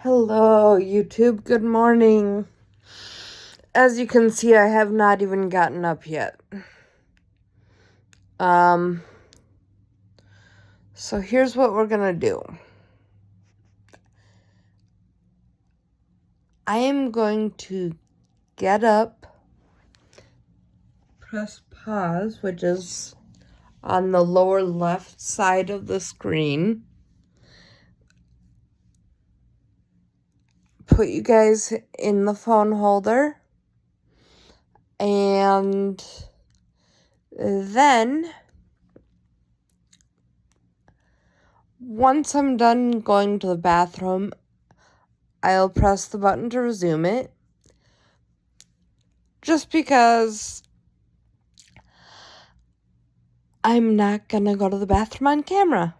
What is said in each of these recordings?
Hello, YouTube. Good morning. As you can see, I have not even gotten up yet. So here's what we're gonna do. I am going to get up, press pause, which is on the lower left side of the screen. Put you guys in the phone holder. And then, once I'm done going to the bathroom, I'll press the button to resume it. Just because I'm not gonna go to the bathroom on camera.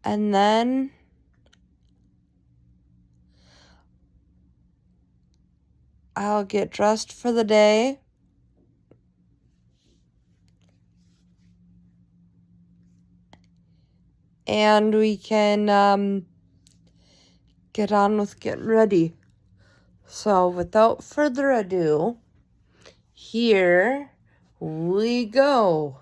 And then I'll get dressed for the day. And we can get on with getting ready. So without further ado, here we go.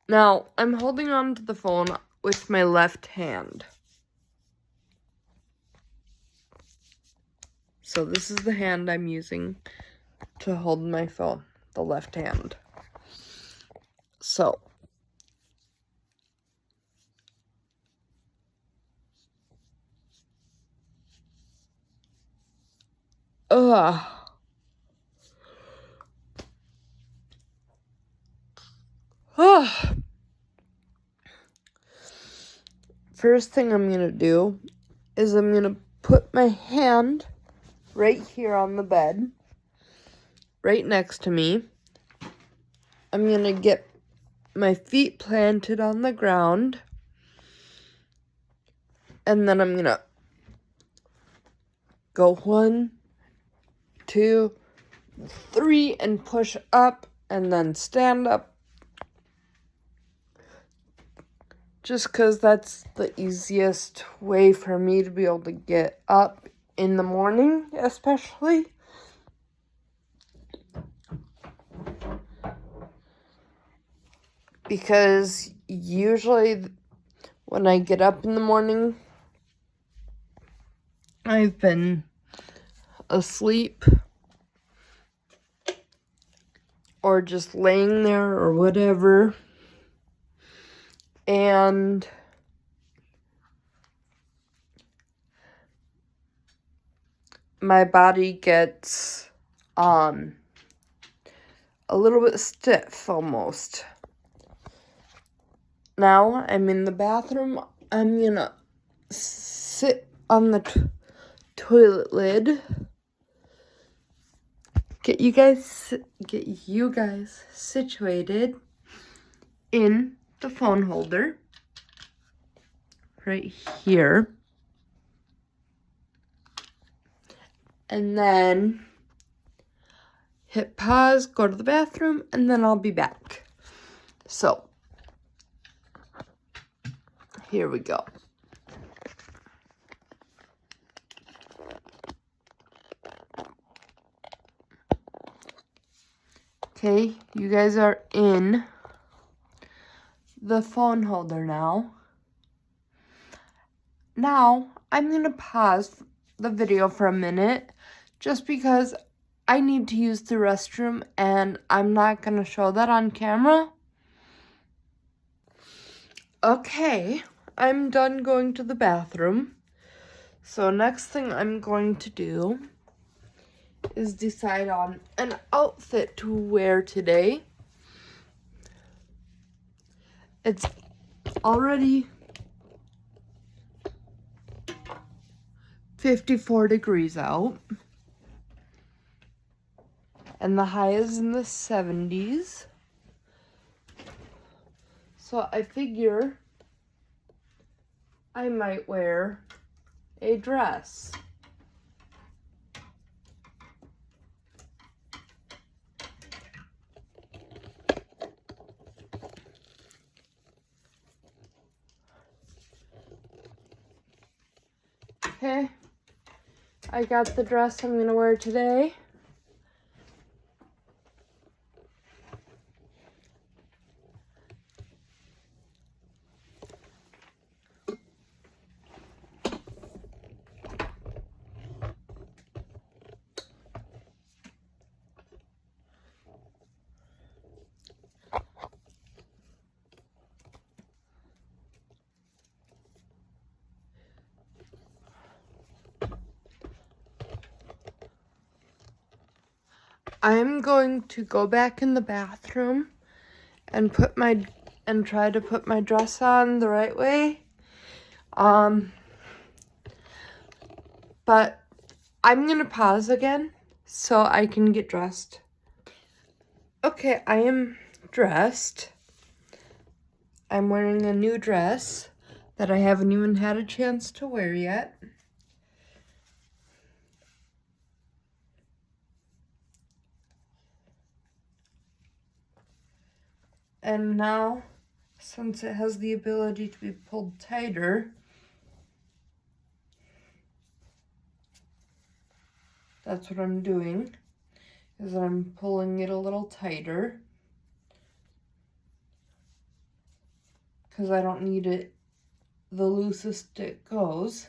Now, I'm holding on to the phone with my left hand. So this is the hand I'm using to hold my phone, the left hand. So, First thing I'm gonna do is I'm gonna put my hand right here on the bed, right next to me. I'm gonna get my feet planted on the ground, and then I'm gonna go 1, 2, 3, and push up, and then stand up. Just because that's the easiest way for me to be able to get up in the morning, especially. Because usually when I get up in the morning, I've been asleep or just laying there or whatever. And my body gets a little bit stiff almost. Now I'm in the bathroom. I'm gonna sit on the toilet lid. Get you guys situated in the phone holder right here. And then hit pause, go to the bathroom, and then I'll be back. So, here we go. Okay, you guys are in the phone holder now. Now, I'm going to pause the video for a minute just because I need to use the restroom and I'm not going to show that on camera. Okay, I'm done going to the bathroom. So next thing I'm going to do is decide on an outfit to wear today. It's already 54 degrees out, and the high is in the 70s. So I figure I might wear a dress. Okay, I got the dress I'm gonna wear today. I'm going to go back in the bathroom and try to put my dress on the right way. But I'm gonna pause again so I can get dressed. Okay, I am dressed. I'm wearing a new dress that I haven't even had a chance to wear yet. And now, since it has the ability to be pulled tighter, that's what I'm doing, is I'm pulling it a little tighter, because I don't need it the loosest it goes.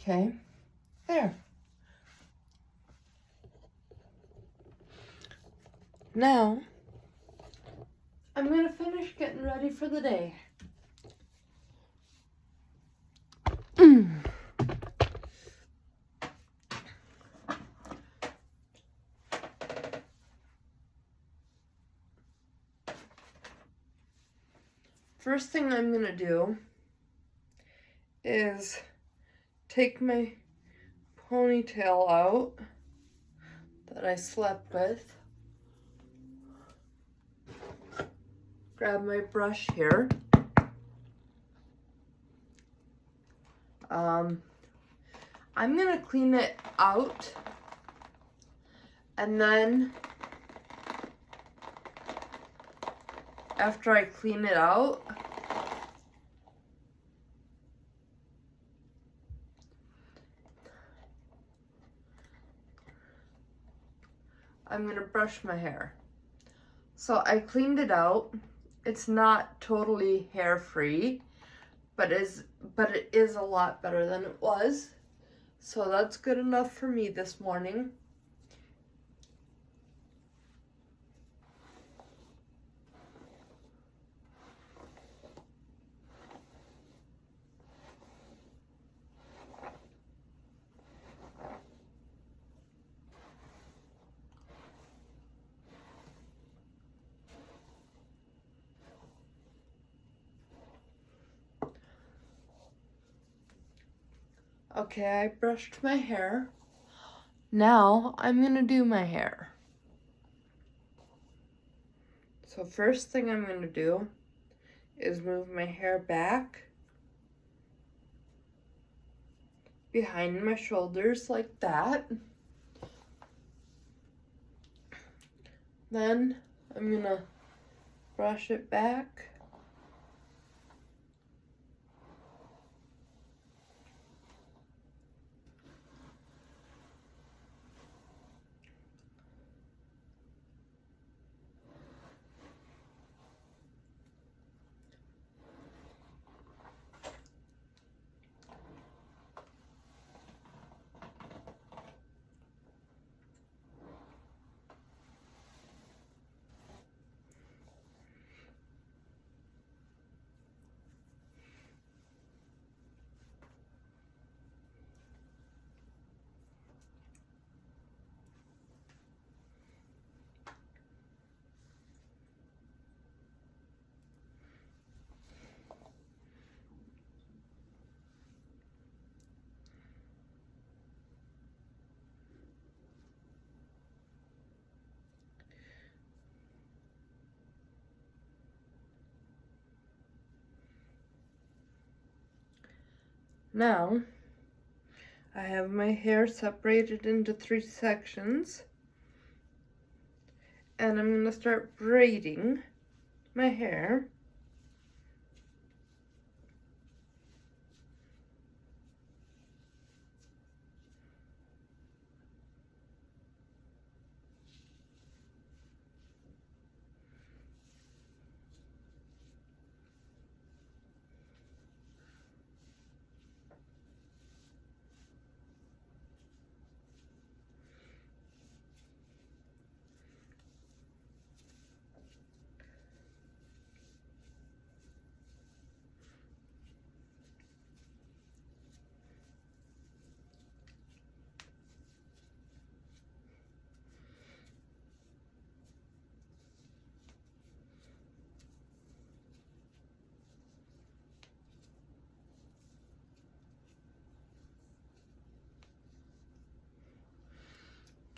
Okay, there. Now, I'm going to finish getting ready for the day. First thing I'm going to do is take my ponytail out that I slept with. Grab my brush here. I'm gonna clean it out, and then after I clean it out, I'm gonna brush my hair. So I cleaned it out. It's not totally hair free, but it is a lot better than it was. So that's good enough for me this morning. Okay, I brushed my hair. Now I'm gonna do my hair. So first thing I'm gonna do is move my hair back behind my shoulders like that. Then I'm gonna brush it back. Now, I have my hair separated into 3 sections, and I'm going to start braiding my hair.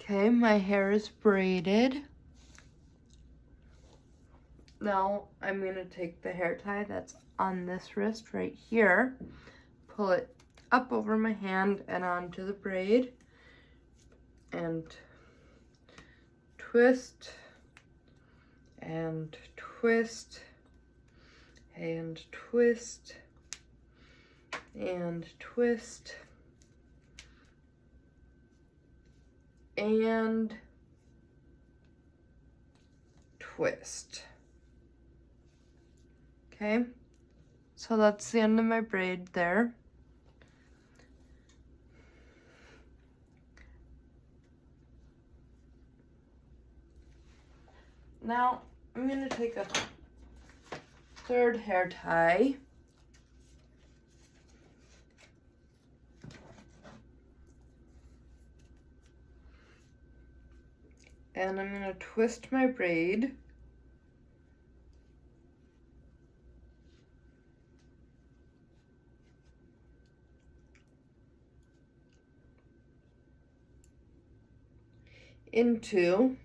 Okay, my hair is braided. Now I'm going to take the hair tie that's on this wrist right here, pull it up over my hand and onto the braid, and twist, and twist, and twist, and twist, and twist. Okay, so that's the end of my braid there. Now I'm going to take a third hair tie and I'm going to twist my braid into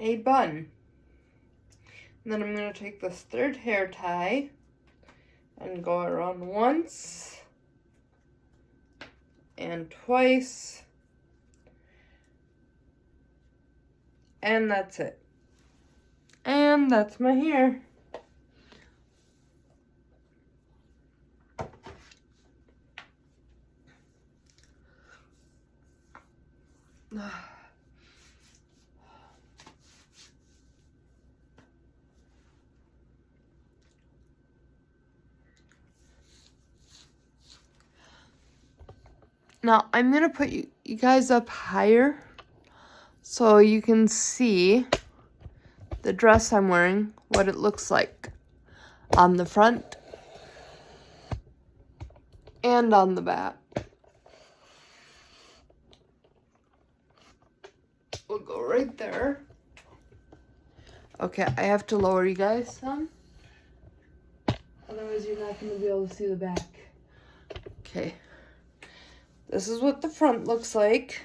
a bun. And then I'm going to take this third hair tie and go around once and twice, and that's it. And that's my hair. Now, I'm going to put you guys up higher so you can see the dress I'm wearing, what it looks like on the front and on the back. We'll go right there. Okay, I have to lower you guys some. Otherwise, you're not going to be able to see the back. Okay. This is what the front looks like.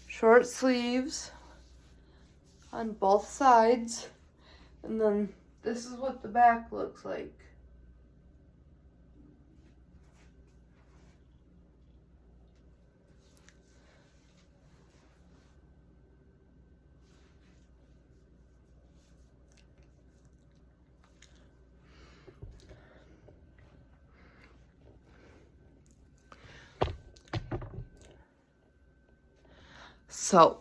Short sleeves on both sides. And then this is what the back looks like. So,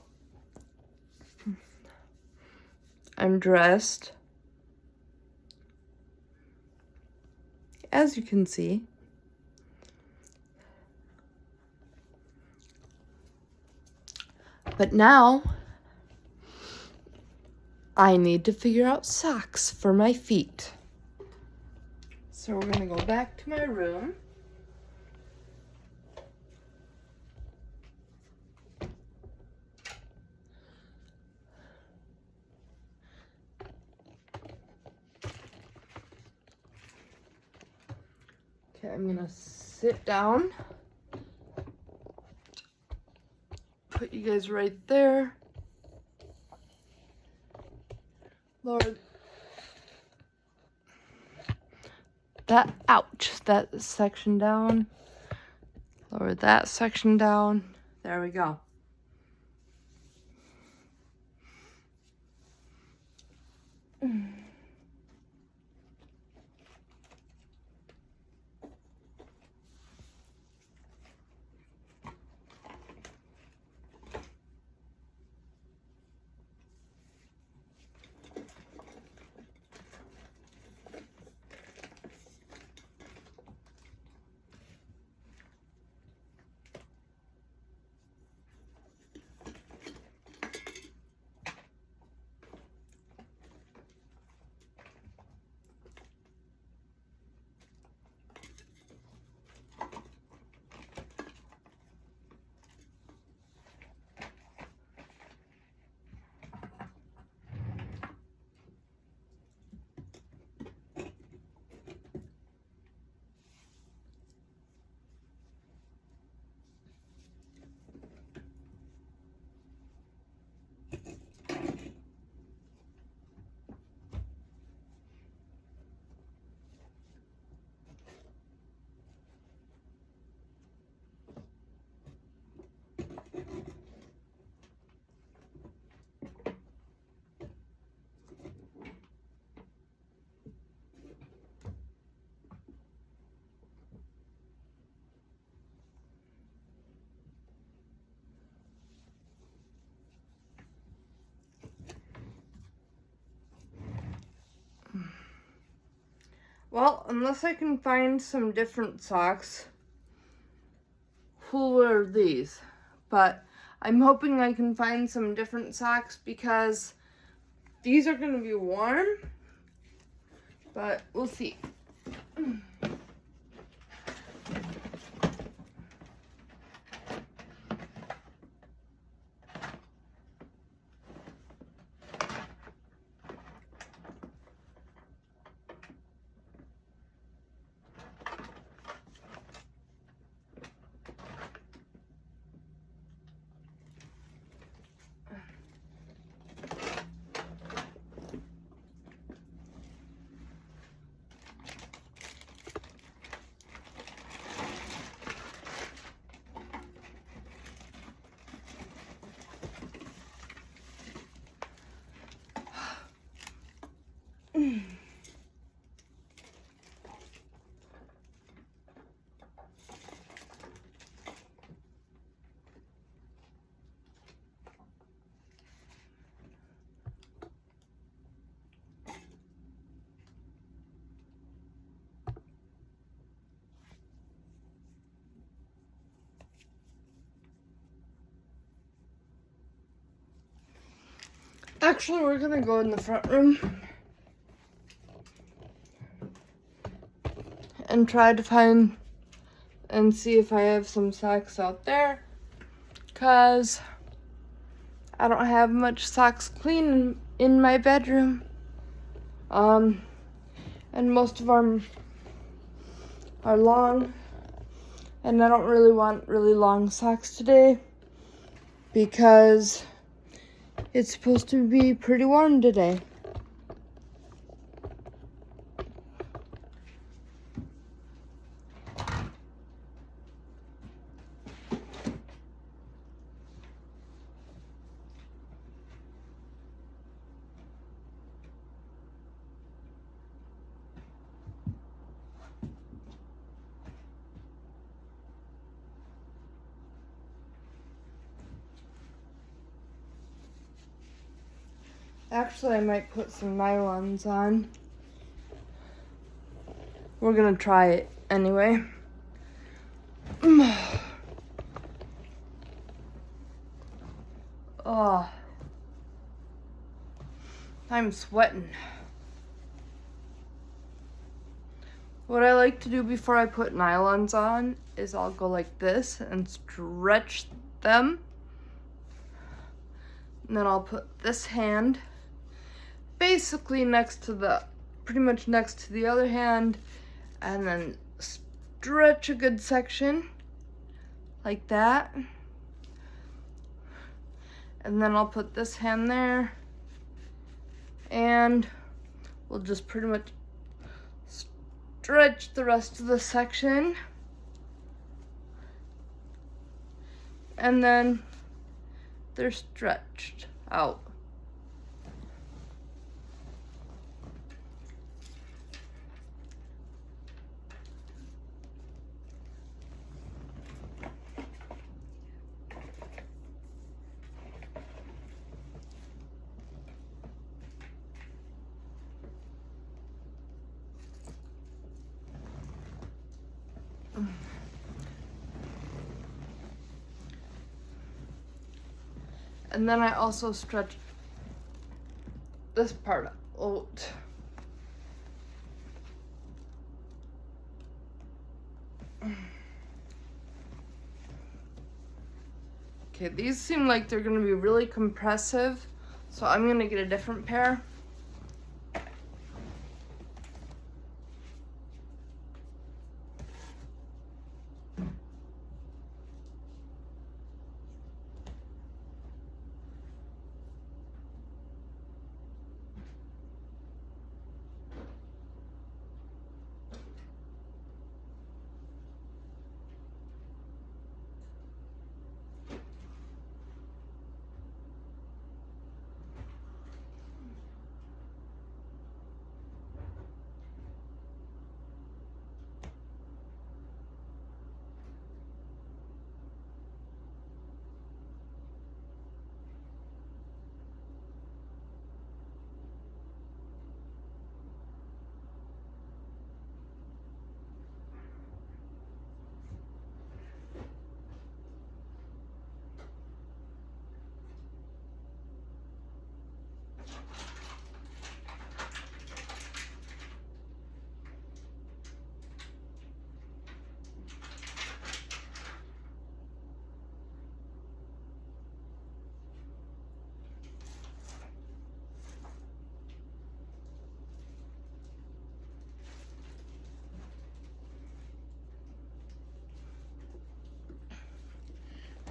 I'm dressed, as you can see. But now, I need to figure out socks for my feet. So we're gonna go back to my room. Okay, I'm gonna sit down. Put you guys right there. Lord. that section down. Lower that section down. There we go. Well, unless I can find some different socks, who'll wear these? But I'm hoping I can find some different socks because these are going to be warm, but we'll see. Actually, we're gonna go in the front room and try to find and see if I have some socks out there, cause I don't have much socks clean in my bedroom. And most of them are long, and I don't really want really long socks today because it's supposed to be pretty warm today. Actually, I might put some nylons on. We're gonna try it anyway. Oh, I'm sweating. What I like to do before I put nylons on is I'll go like this and stretch them. And then I'll put this hand basically pretty much next to the other hand, and then stretch a good section like that. And then I'll put this hand there, and we'll just pretty much stretch the rest of the section. And then they're stretched out. And then I also stretch this part out. Okay, these seem like they're gonna be really compressive, so I'm gonna get a different pair.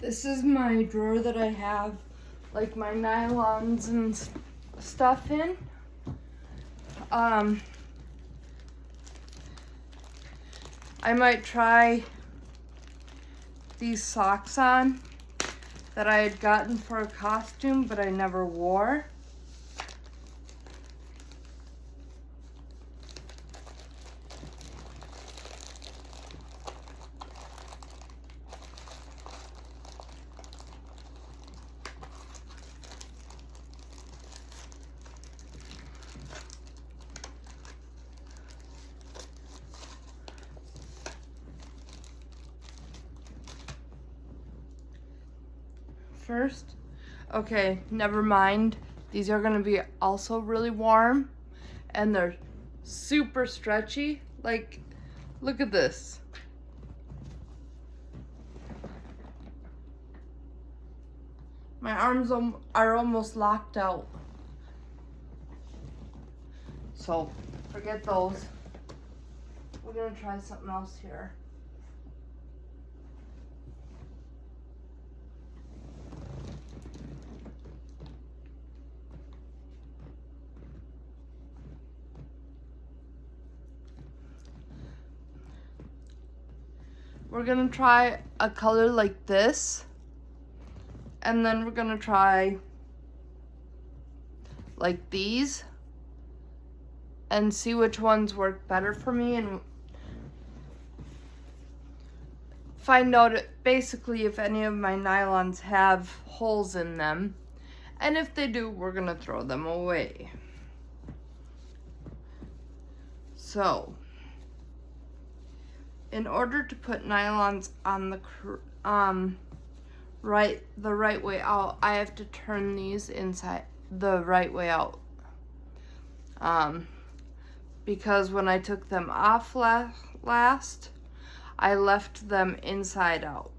This is my drawer that I have like my nylons and stuff in. I might try these socks on that I had gotten for a costume, but I never wore. First, okay, never mind. These are gonna be also really warm, and they're super stretchy. Like, look at this. My arms are almost locked out. So, forget those. We're gonna try something else here. We're gonna try a color like this, and then we're gonna try like these and see which ones work better for me and find out basically if any of my nylons have holes in them, and if they do, we're gonna throw them away. So, in order to put nylons on the right way out, I have to turn these inside the right way out. Because when I took them off last, I left them inside out.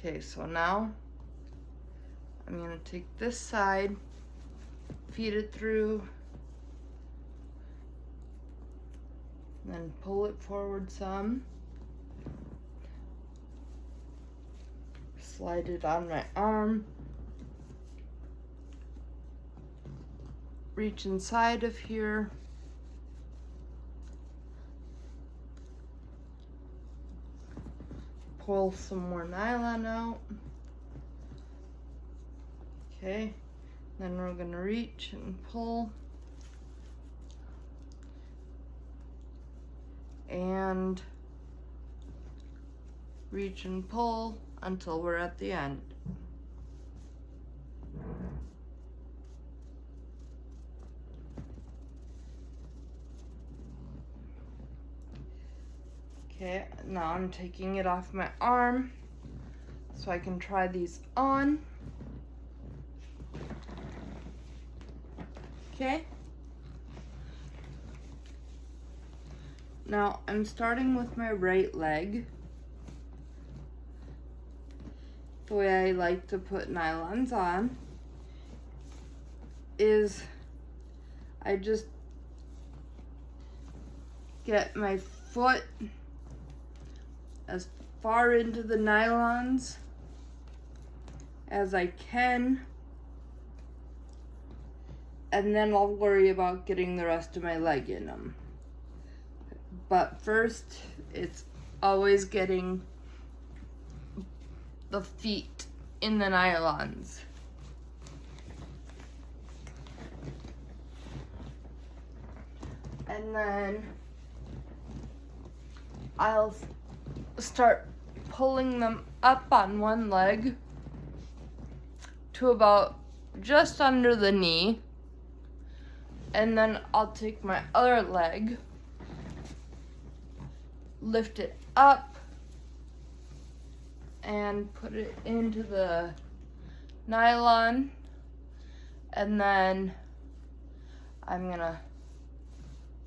Okay, so now I'm gonna take this side, feed it through Then pull it forward some. Slide it on my arm. Reach inside of here. Pull some more nylon out. Okay, then we're gonna reach and pull. And reach and pull until we're at the end. Okay, now I'm taking it off my arm so I can try these on. Okay. Now I'm starting with my right leg. The way I like to put nylons on is I just get my foot as far into the nylons as I can, and then I'll worry about getting the rest of my leg in them. But first, it's always getting the feet in the nylons. And then I'll start pulling them up on one leg to about just under the knee. And then I'll take my other leg, lift it up, and put it into the nylon. And then I'm gonna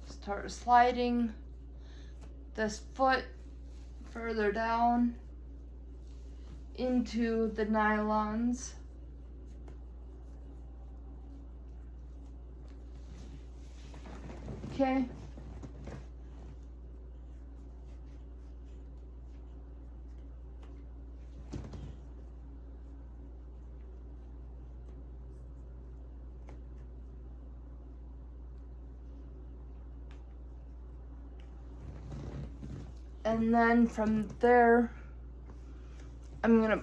start sliding this foot further down into the nylons. Okay. And then from there, I'm gonna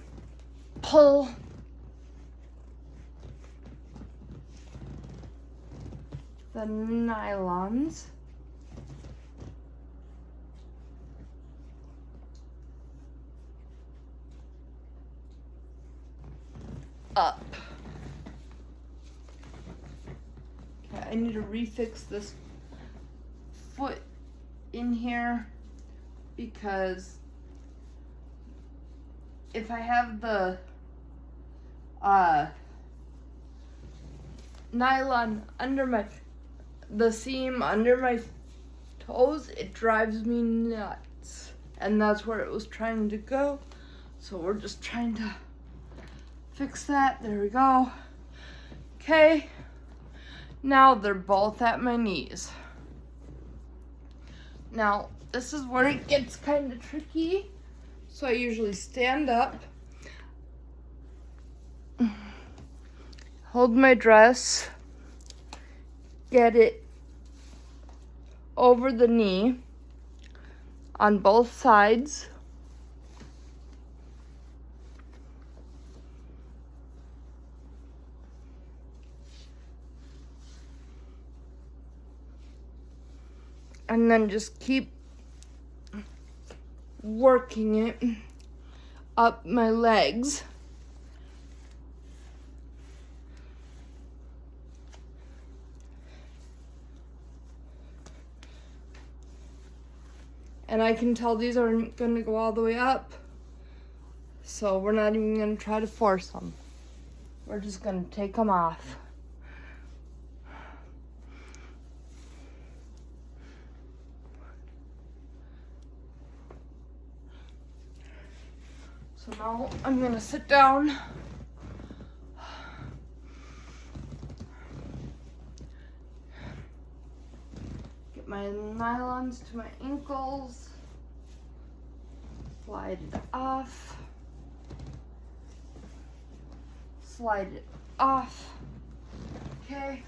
pull the nylons up. Okay, I need to refix this foot in here, because if I have the nylon under the seam under my toes, it drives me nuts. And that's where it was trying to go. So we're just trying to fix that. There we go. Okay. Now they're both at my knees. Now, this is where it gets kind of tricky. So I usually stand up, hold my dress, get it over the knee on both sides. And then just keep working it up my legs. And I can tell these aren't going to go all the way up, so we're not even going to try to force them. We're just going to take them off. So now I'm going to sit down. Get my my nylons to my ankles. Slide it off. Slide it off. Okay.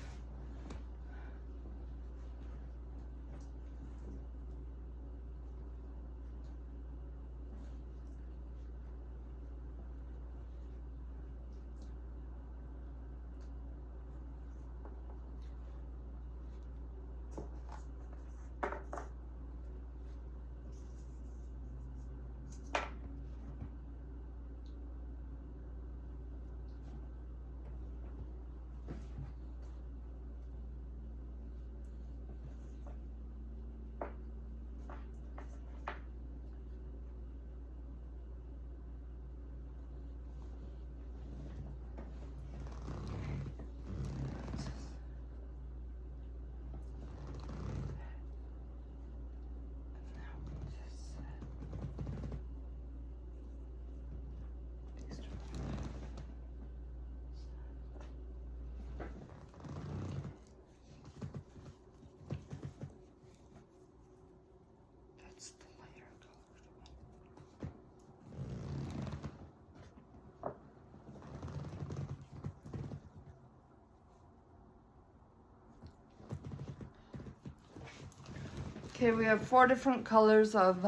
Okay, we have 4 different colors of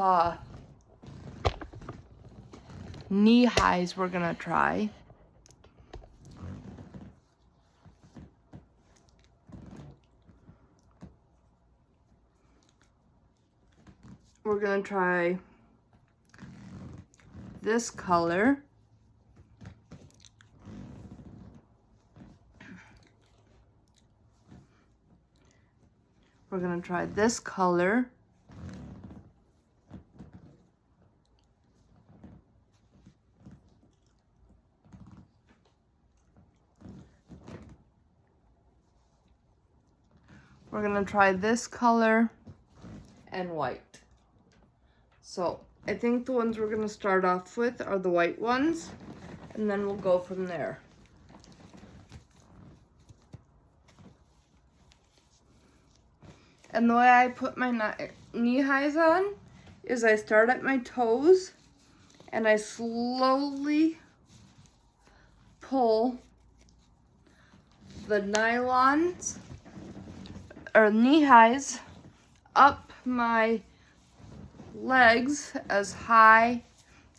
knee highs we're gonna try. We're gonna try this color. We're gonna try this color. We're gonna try this color and white. So I think the ones we're gonna start off with are the white ones, and then we'll go from there. And the way I put my knee highs on is I start at my toes and I slowly pull the nylons or knee highs up my legs as high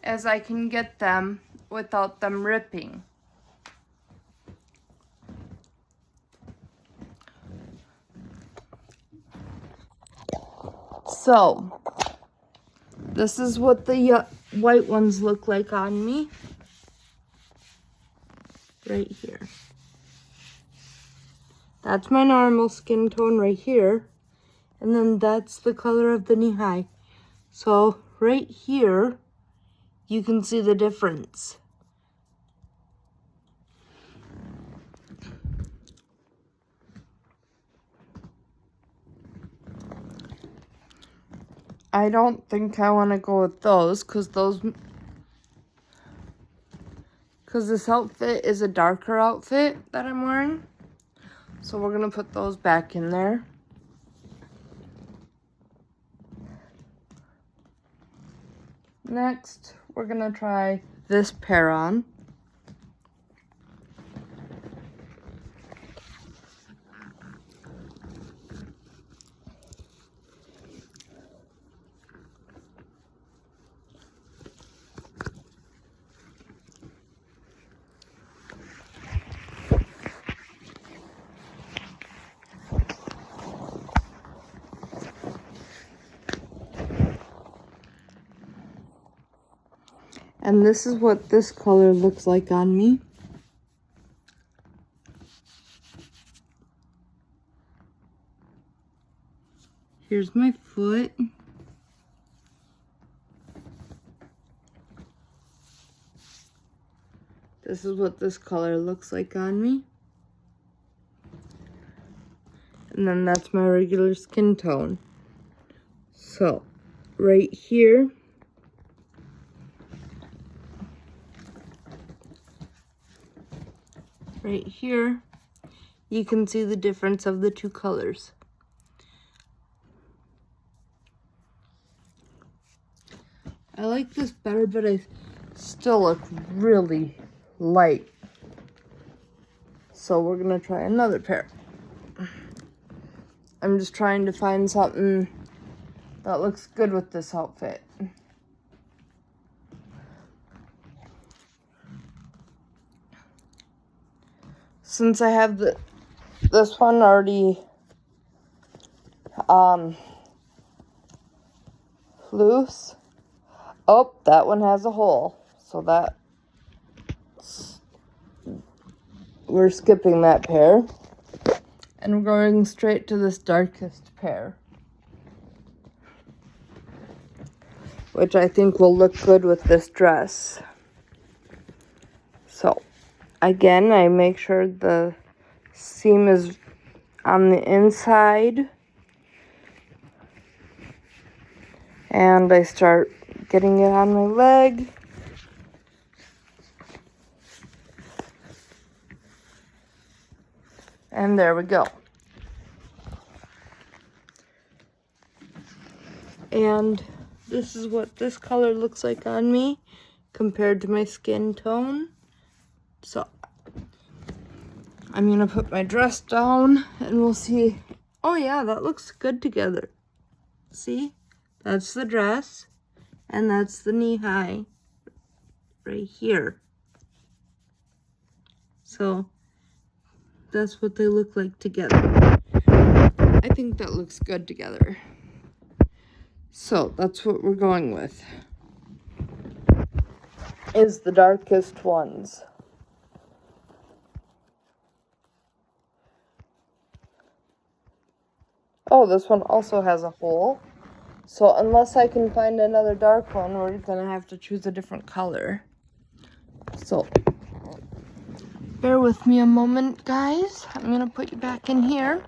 as I can get them without them ripping. So, this is what the white ones look like on me. Right here. That's my normal skin tone right here. And then that's the color of the knee high. So, right here, you can see the difference. I don't think I want to go with those because this outfit is a darker outfit that I'm wearing. So we're going to put those back in there. Next, we're going to try this pair on. And this is what this color looks like on me. Here's my foot. This is what this color looks like on me. And then that's my regular skin tone. So, right here, you can see the difference of the two colors. better, but I still look really light. So we're gonna try another pair. I'm just trying to find something that looks good with this outfit. Since I have this one already loose. Oh, that one has a hole. So we're skipping that pair. And we're going straight to this darkest pair, which I think will look good with this dress. So, again, I make sure the seam is on the inside. And I start getting it on my leg. And there we go. And this is what this color looks like on me compared to my skin tone. So I'm gonna put my dress down and we'll see. Oh yeah, that looks good together. See? That's the dress and that's the knee high right here. So that's what they look like together. I think that looks good together. So that's what we're going with, is the darkest ones. Oh, this one also has a hole. So unless I can find another dark one, we're gonna have to choose a different color. So bear with me a moment, guys. I'm gonna put you back in here.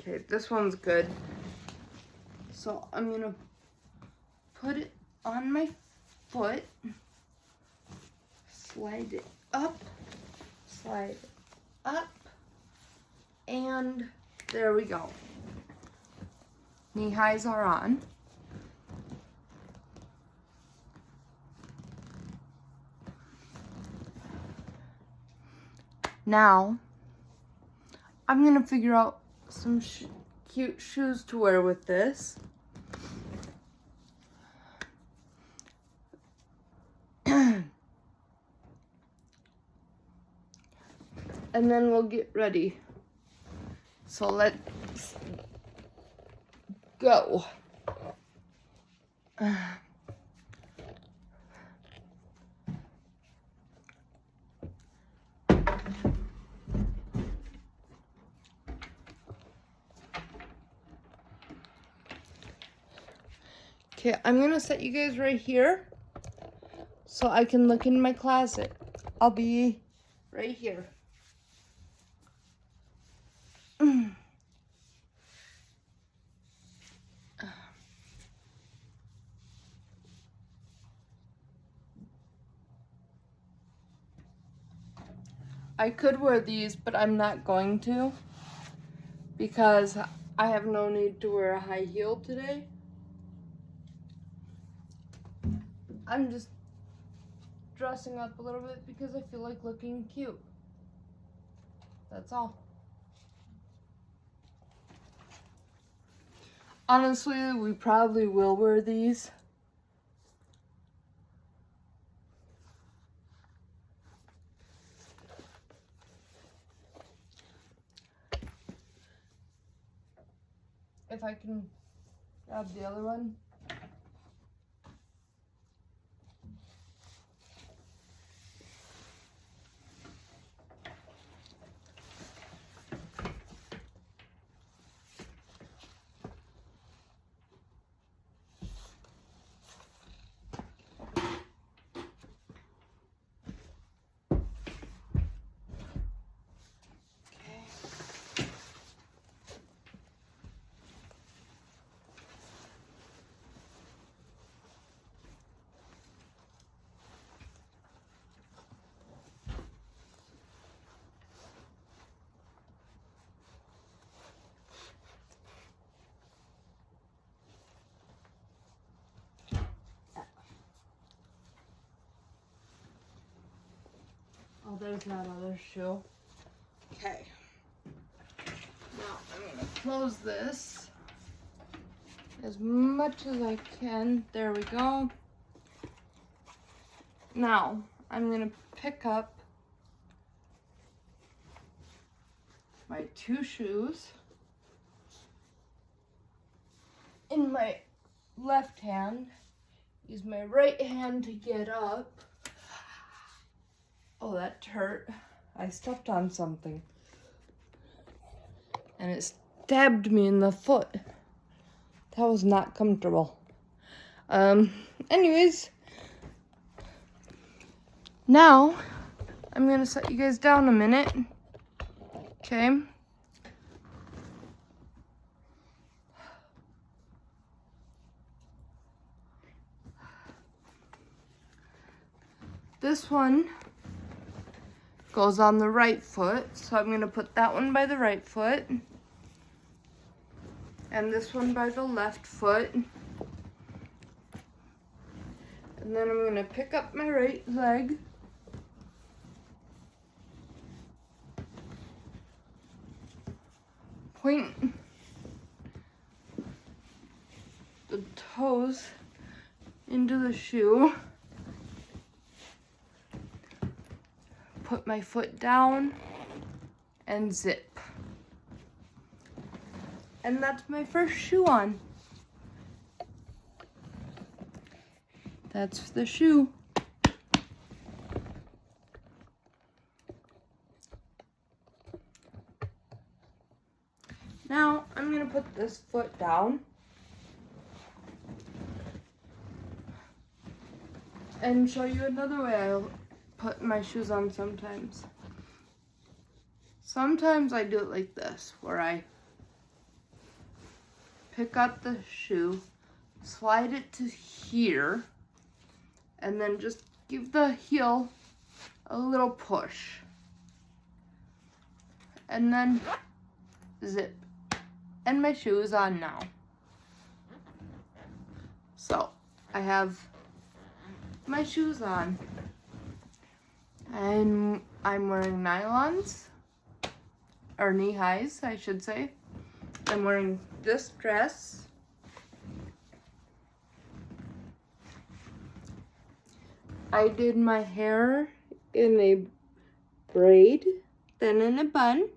Okay, this one's good. So I'm gonna put it on my foot, slide it up, and there we go. Knee highs are on. Now, I'm gonna figure out some cute shoes to wear with this. And then we'll get ready. So let's go. Okay, I'm gonna set you guys right here so I can look in my closet. I'll be right here. I could wear these, but I'm not going to because I have no need to wear a high heel today. I'm just dressing up a little bit because I feel like looking cute. That's all. Honestly, we probably will wear these. If I can grab the other one. there's that other shoe. Okay. Now I'm gonna close this as much as I can. There we go. Now I'm gonna pick up my 2 shoes in my left hand. Use my right hand to get up. Oh, that hurt. I stepped on something. And it stabbed me in the foot. That was not comfortable. Anyways. Now, I'm gonna set you guys down a minute. Okay. This one goes on the right foot, so I'm going to put that one by the right foot, and this one by the left foot, and then I'm going to pick up my right leg, point the toes into the shoe, put my foot down, and zip. And that's my first shoe on. That's the shoe. Now I'm gonna put this foot down and show you another way I'll put my shoes on sometimes. Sometimes I do it like this, where I pick up the shoe, slide it to here, and then just give the heel a little push. And then zip. And my shoe is on now. So, I have my shoes on. And I'm wearing nylons, or knee highs, I should say. I'm wearing this dress. I did my hair in a braid, then in a bun.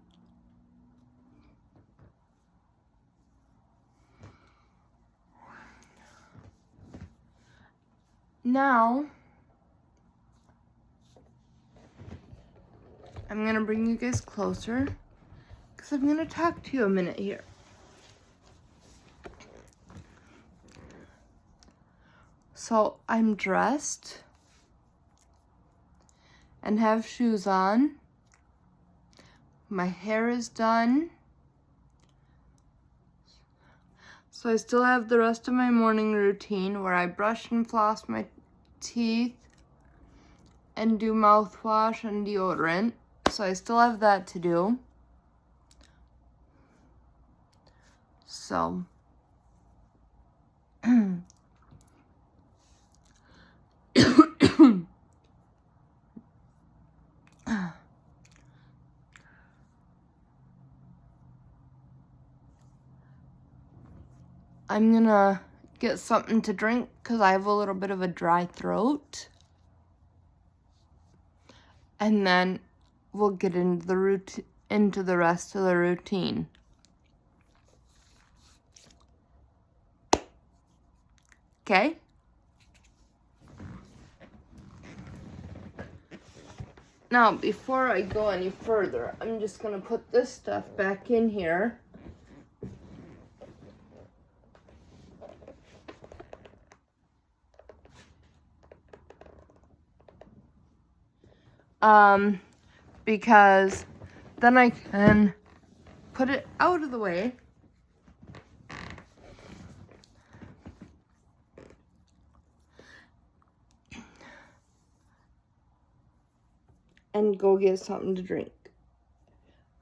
Now, I'm gonna bring you guys closer because I'm gonna talk to you a minute here. So I'm dressed and have shoes on. My hair is done. So I still have the rest of my morning routine where I brush and floss my teeth and do mouthwash and deodorant. So I still have that to do. So I'm gonna get something to drink because I have a little bit of a dry throat. And then we'll get into the rest of the routine. Okay? Now, before I go any further, I'm just gonna put this stuff back in here. Because then I can put it out of the way. And go get something to drink.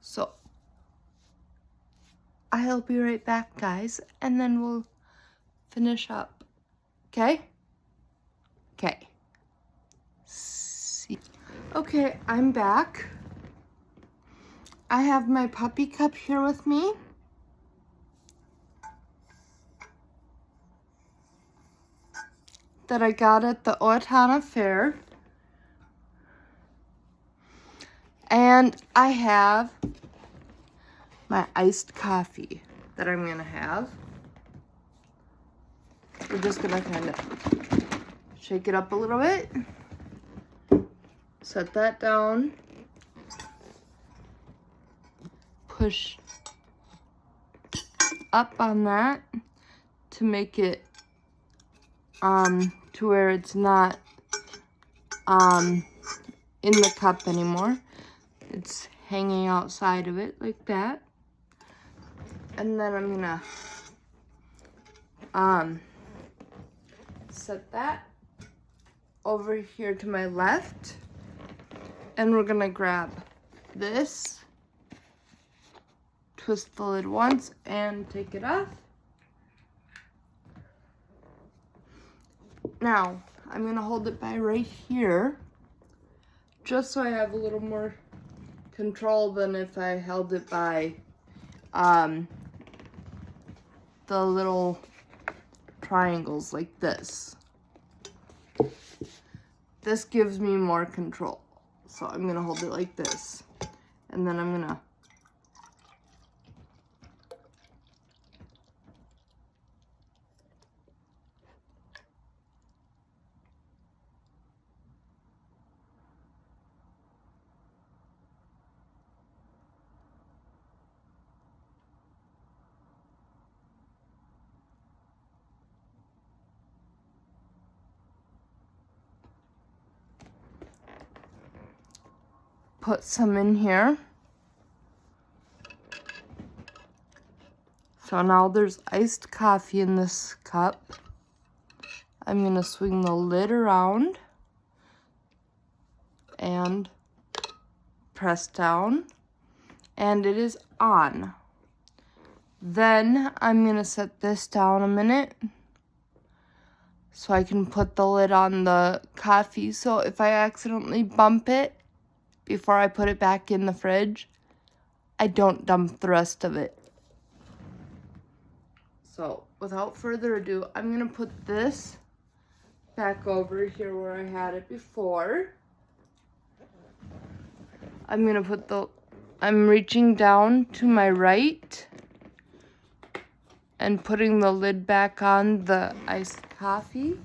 So, I'll be right back, guys, and then we'll finish up. Okay? Okay. Okay, I'm back. I have my puppy cup here with me. That I got at the Owatonna Fair. And I have my iced coffee that I'm gonna have. We're just gonna kind of shake it up a little bit. Set that down. Push up on that to make it to where it's not in the cup anymore. It's hanging outside of it like that. And then I'm gonna set that over here to my left. And we're gonna grab this, twist the lid once and take it off. Now, I'm gonna hold it by right here, just so I have a little more control than if I held it by the little triangles like this. This gives me more control. So I'm gonna hold it like this. And then I'm gonna put some in here. So now there's iced coffee in this cup. I'm gonna swing the lid around and press down, and it is on. Then I'm gonna set this down a minute so I can put the lid on the coffee. So if I accidentally bump it before I put it back in the fridge, I don't dump the rest of it. So without further ado, I'm gonna put this back over here where I had it before. I'm reaching down to my right and putting the lid back on the iced coffee.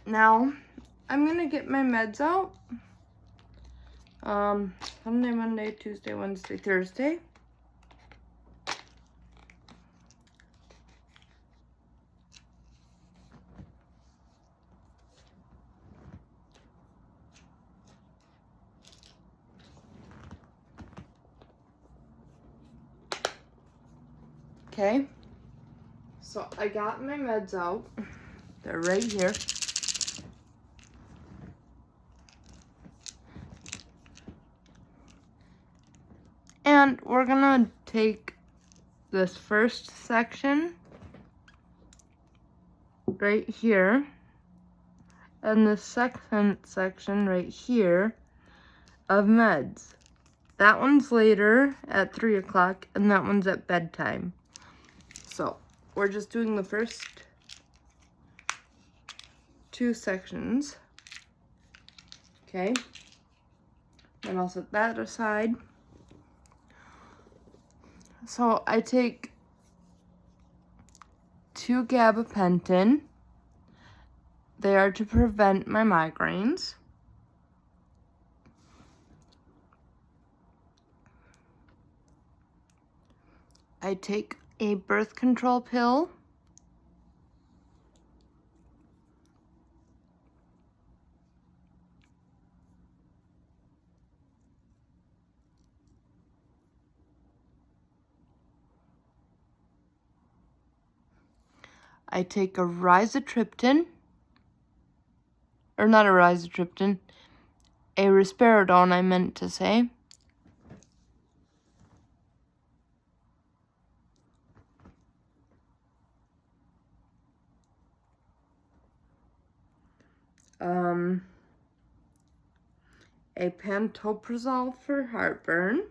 Now, I'm gonna get my meds out. Sunday, Monday, Tuesday, Wednesday, Thursday. Okay, so I got my meds out. They're right here. And we're gonna take this first section right here and the second section right here of meds. That one's later at 3 o'clock and that one's at bedtime. So we're just doing the first two sections. Okay, and I'll set that aside. So I take 2 gabapentin. They are to prevent my migraines. I take a birth control pill. I take a rizatriptan, or not a rizatriptan, a risperidone I meant to say, a pantoprazole for heartburn,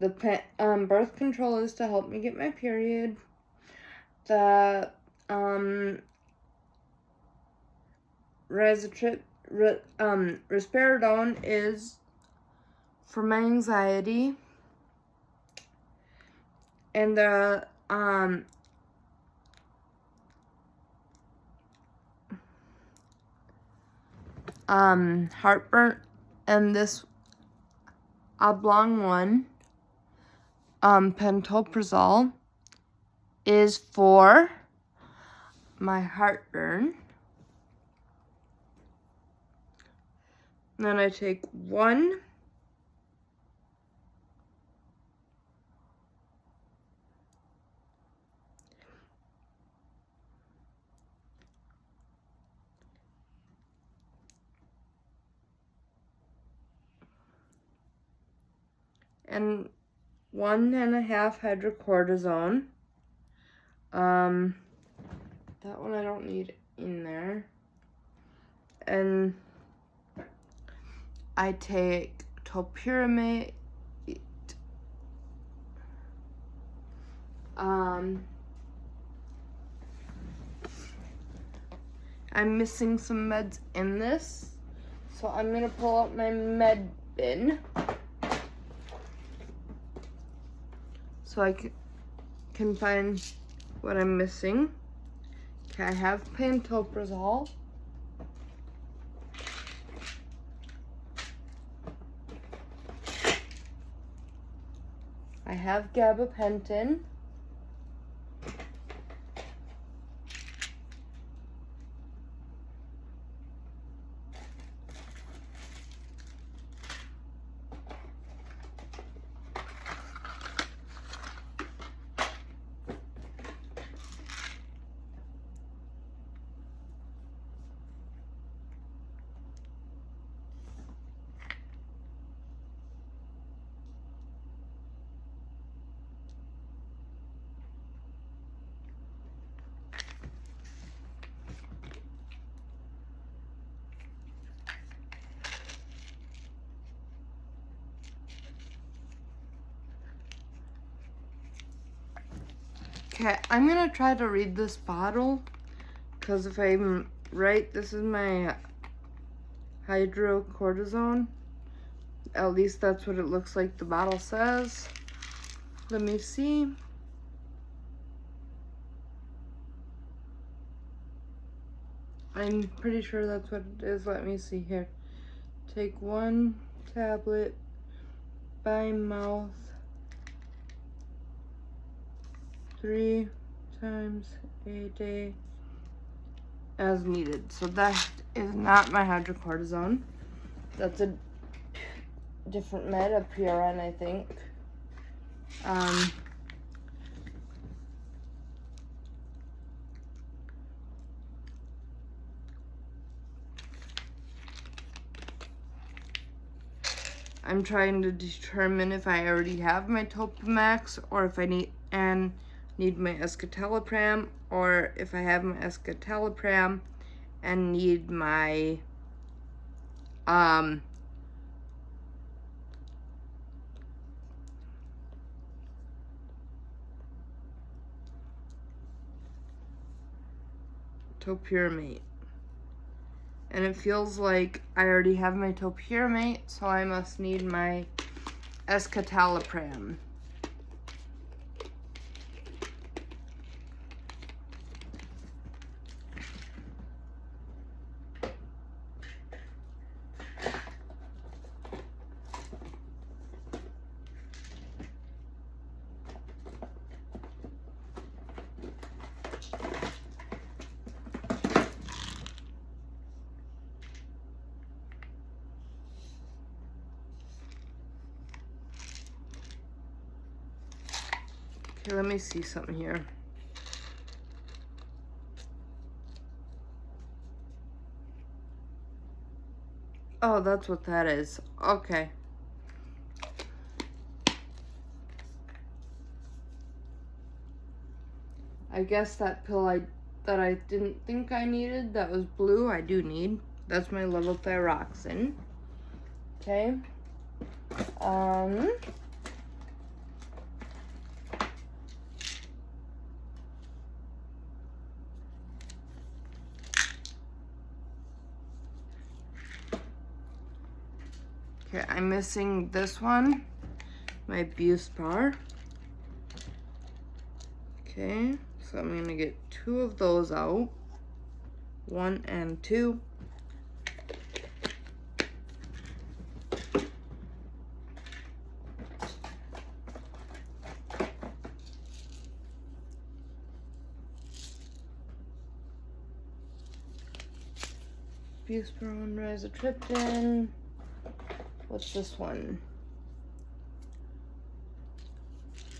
the birth control is to help me get my period, the risperidone is for my anxiety, and the heartburn, and this oblong one, pantoprazole, is for my heartburn. And then I take one and 1.5 hydrocortisone. That one I don't need in there. And I take topiramate. I'm missing some meds in this, so I'm gonna pull out my med bin so I can find what I'm missing. Okay, I have pantoprazole. I have gabapentin. Okay, I'm gonna try to read this bottle, because if I'm right, this is my hydrocortisone. At least that's what it looks like the bottle says. Let me see. I'm pretty sure that's what it is. Let me see here. Take 1 tablet by mouth 3 times a day as needed. So that is not my hydrocortisone. That's a different med, a PRN, I think. I'm trying to determine if I already have my Topamax, or if I need my escitalopram, or if I have my escitalopram and need my topiramate. And it feels like I already have my topiramate, so I must need my escitalopram. Okay, let me see something here. Oh, that's what that is. Okay. I guess that pill that I didn't think I needed that was blue, I do need. That's my levothyroxine. Okay. Okay, I'm missing this one, my Buspar. Okay, so I'm gonna get 2 of those out. 1 and 2. Buspar, rizatriptan. What's this one?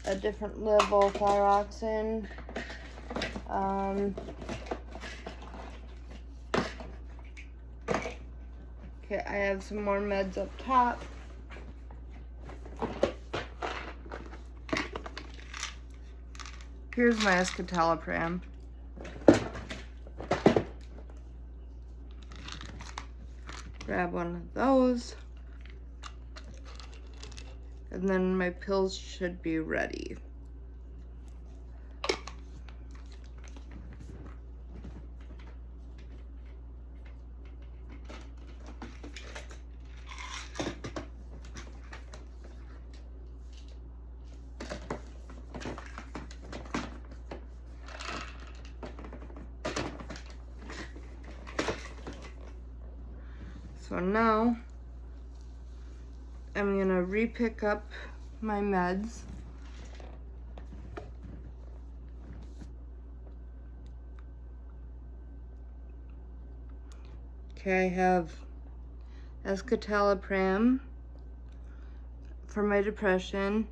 A different levothyroxine. Okay, I have some more meds up top. Here's my escitalopram. Grab one of those. And then my pills should be ready. So now I'm gonna re-pick up my meds. Okay, I have escitalopram for my depression,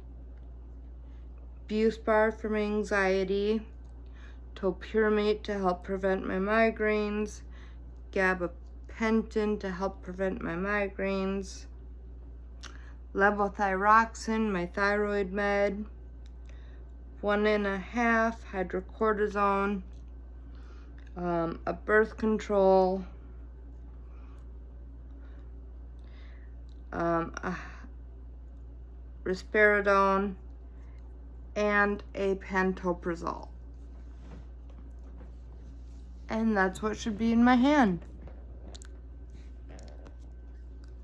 Buspar for my anxiety, topiramate to help prevent my migraines, gabapentin to help prevent my migraines, levothyroxine, my thyroid med, 1.5 hydrocortisone, a birth control, a risperidone, and a pantoprazole. And that's what should be in my hand.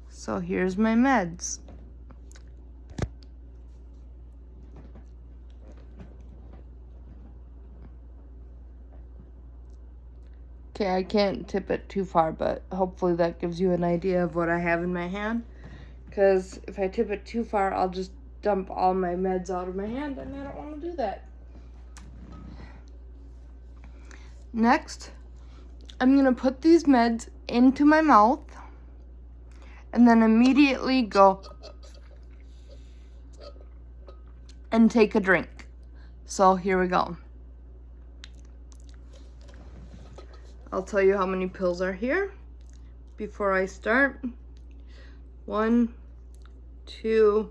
So here's my meds. Okay, I can't tip it too far, but hopefully that gives you an idea of what I have in my hand. Because if I tip it too far, I'll just dump all my meds out of my hand, and I don't want to do that. Next, I'm going to put these meds into my mouth and then immediately go and take a drink. So here we go. I'll tell you how many pills are here before I start. 1, 2,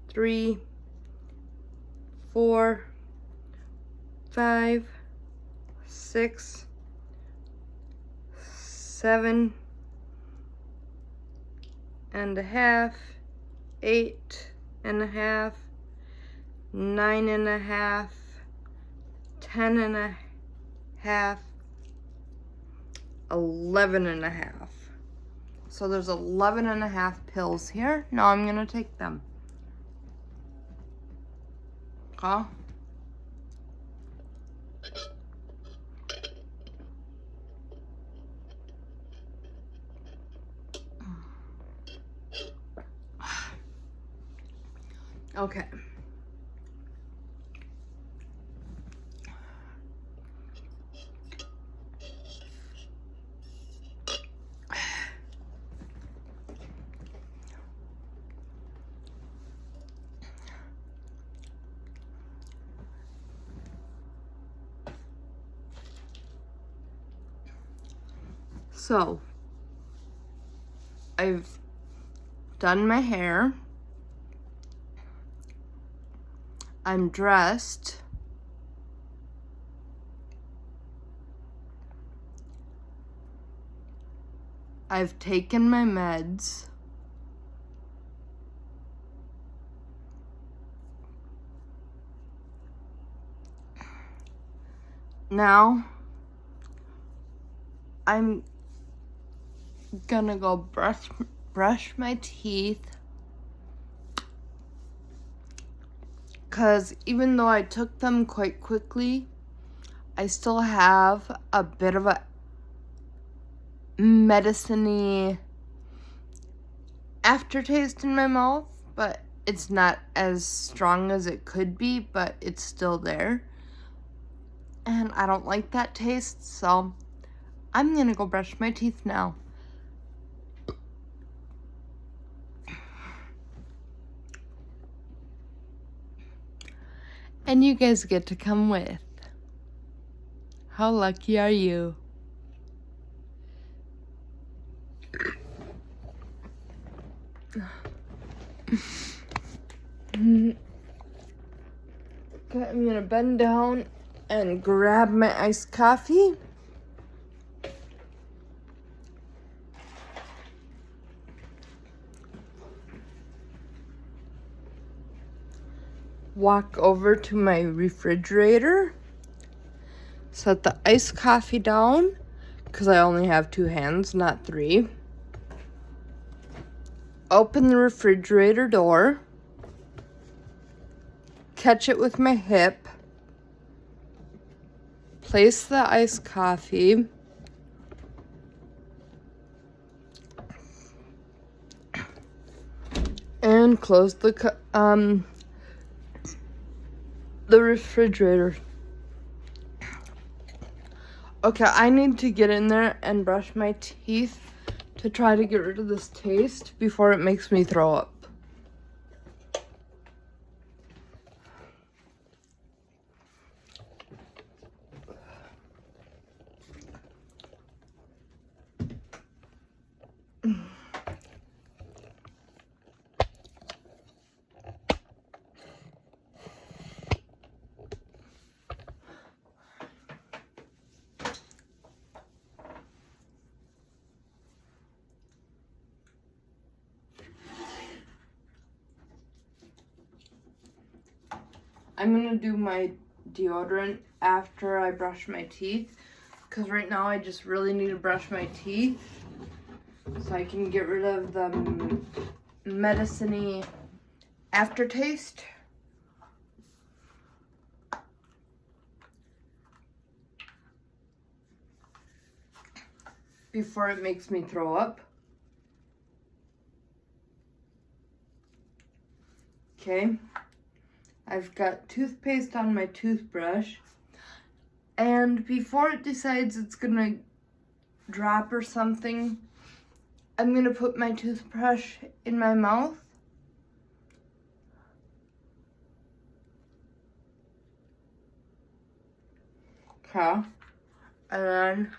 3, 4, 5, 6, 7 and a half, 8 and a half, 9 and a half, 10 and a half, 11 and a half. So there's 11 and a half pills here. Now I'm gonna take them. Okay. Okay. So, I've done my hair. I'm dressed. I've taken my meds. Now, I'm gonna go brush my teeth. Because even though I took them quite quickly, I still have a bit of a medicine-y aftertaste in my mouth, but it's not as strong as it could be, but it's still there. And I don't like that taste, so I'm gonna go brush my teeth now. And you guys get to come with. How lucky are you? Okay, I'm gonna bend down and grab my iced coffee. Walk over to my refrigerator. Set the iced coffee down, because I only have 2 hands, not 3. Open the refrigerator door. Catch it with my hip. Place the iced coffee. And close the refrigerator. Okay, I need to get in there and brush my teeth to try to get rid of this taste before it makes me throw up. I'm gonna do my deodorant after I brush my teeth, because right now I just really need to brush my teeth so I can get rid of the medicine-y aftertaste. Before it makes me throw up. Okay. I've got toothpaste on my toothbrush, and before it decides it's gonna drop or something, I'm gonna put my toothbrush in my mouth. Okay. And then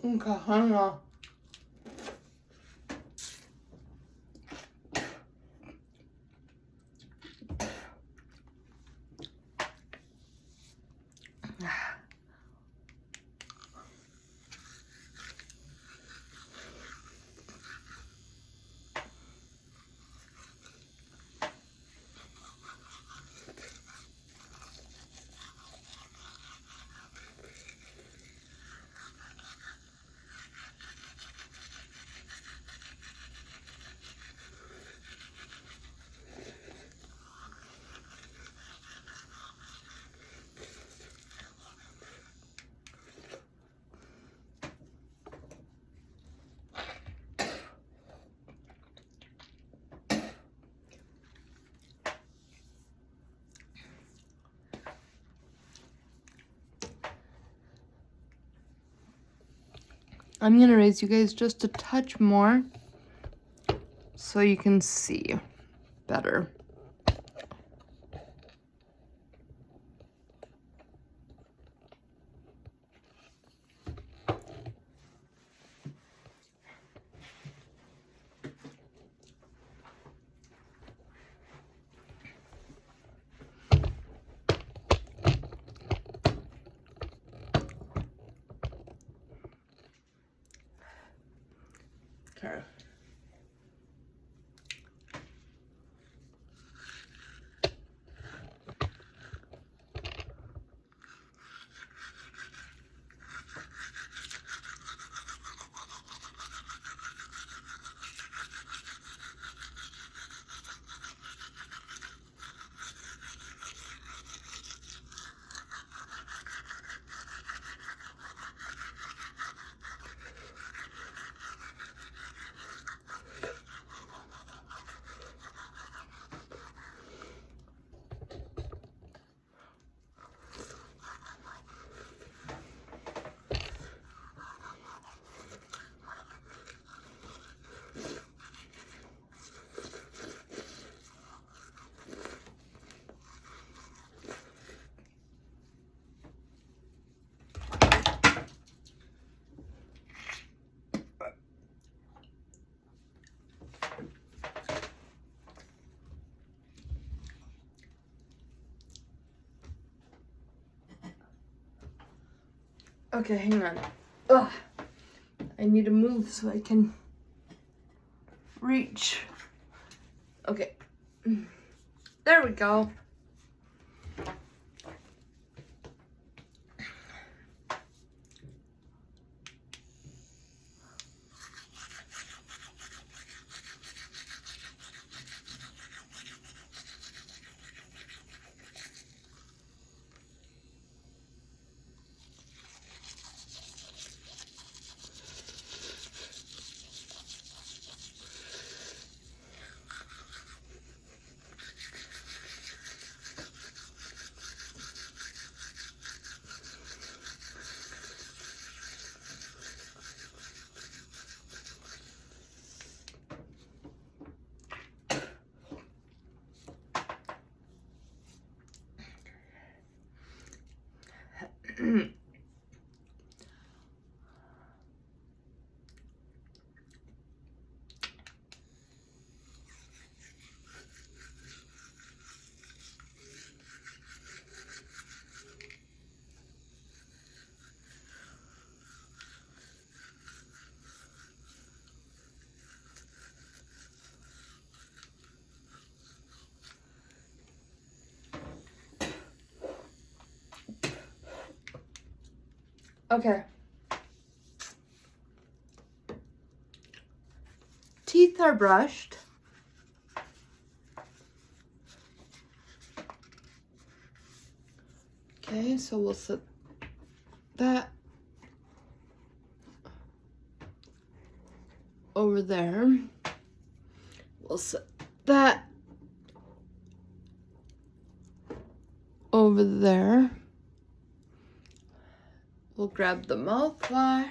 okay, hang on. I'm gonna raise you guys just a touch more so you can see better. Okay. Okay, hang on. Ugh. I need to move so I can reach. Okay. There we go. Okay. Teeth are brushed. Okay, so we'll set that over there. We'll set that over there. We'll grab the mouthwash.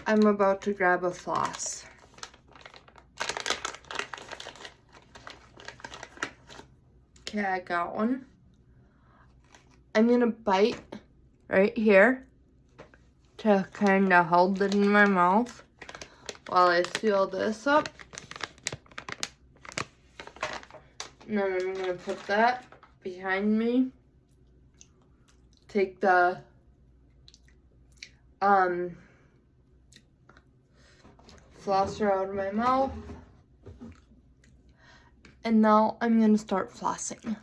I'm about to grab a floss. Okay, I got one. I'm gonna bite right here to kind of hold it in my mouth while I seal this up. And then I'm gonna put that behind me. Take the flosser out of my mouth. And now I'm gonna start flossing.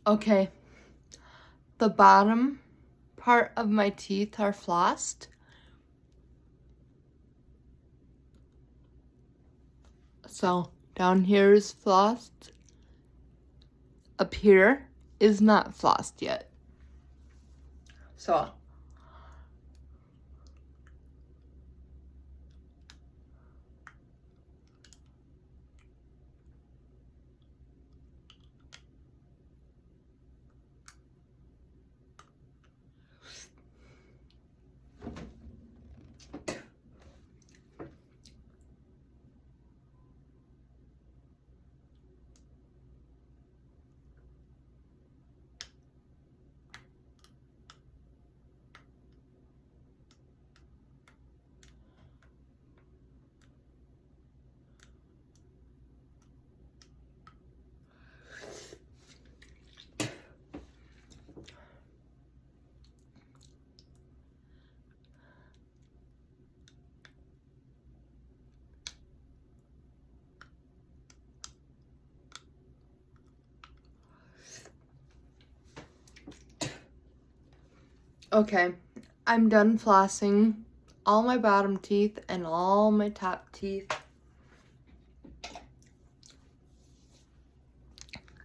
Okay, the bottom part of my teeth are flossed. So down here is flossed. Up here is not flossed yet. So okay, I'm done flossing all my bottom teeth and all my top teeth.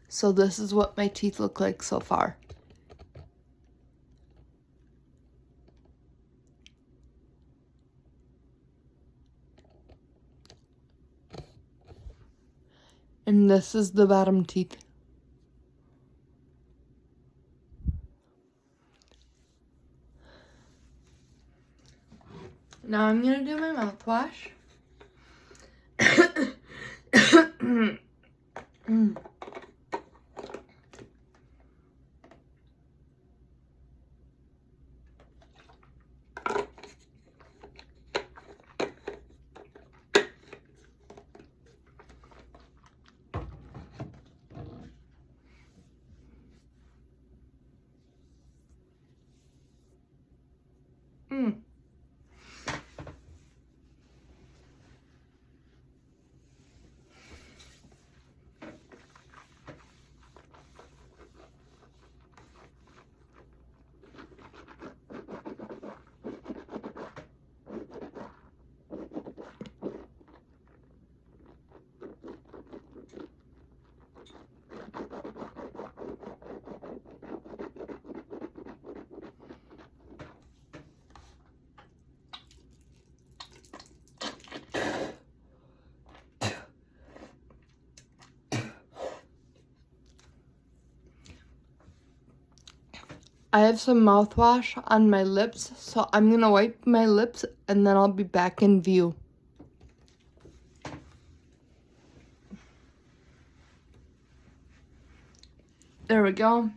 So this is what my teeth look like so far. And this is the bottom teeth. Now I'm gonna do my mouthwash. I have some mouthwash on my lips, so I'm gonna wipe my lips and then I'll be back in view. There we go.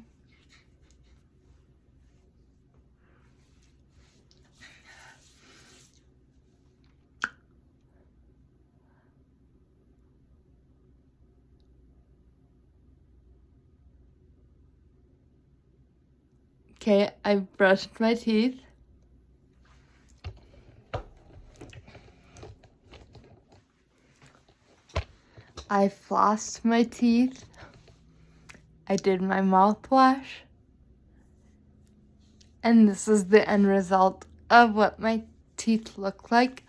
Okay, I've brushed my teeth. I flossed my teeth. I did my mouthwash. And this is the end result of what my teeth look like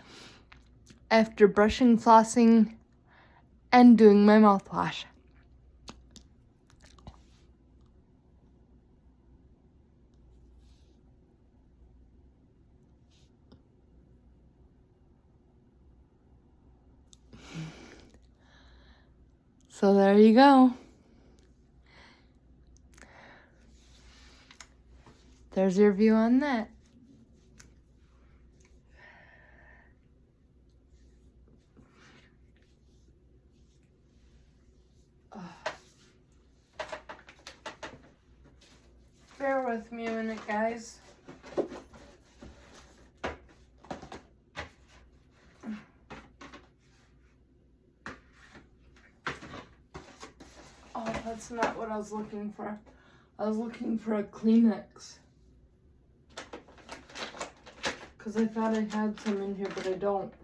after brushing, flossing, and doing my mouthwash. So there you go. There's your view on that. Bear with me a minute, guys. Oh, that's not what I was looking for. I was looking for a Kleenex. Because I thought I had some in here, but I don't.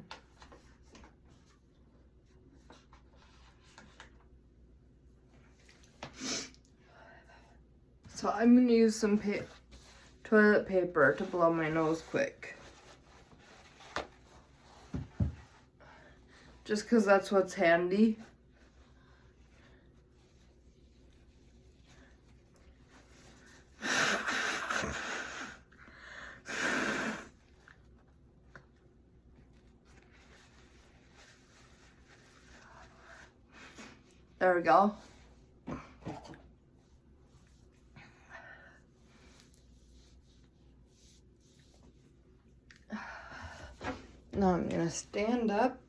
So I'm gonna use some toilet paper to blow my nose quick. Just because that's what's handy. There we go. Now I'm gonna stand up.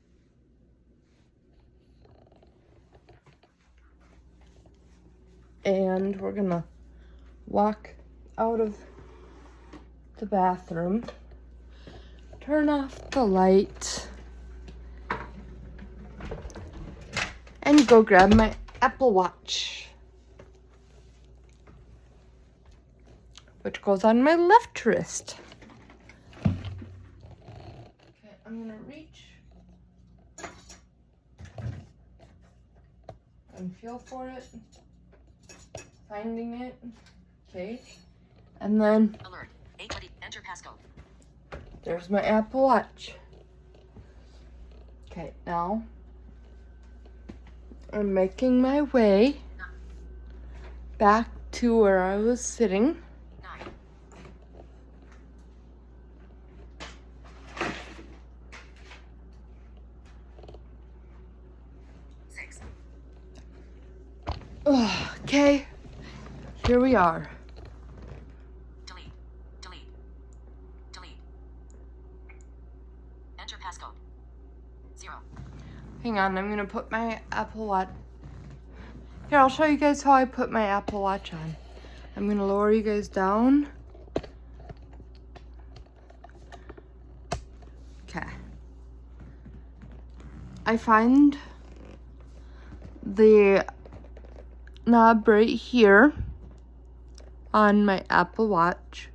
And we're gonna walk out of the bathroom, turn off the light, and go grab my Apple Watch, which goes on my left wrist. Okay, I'm gonna reach and feel for it, finding it. Okay, and then alert. 8:20. Enter passcode. There's my Apple Watch. Okay, now I'm making my way back to where I was sitting. 9. 6. Okay, here we are. Delete. Delete. Delete. Enter passcode. 0. Hang on, I'm gonna put my Apple Watch. Here, I'll show you guys how I put my Apple Watch on. I'm gonna lower you guys down. Okay. I find the knob right here on my Apple Watch.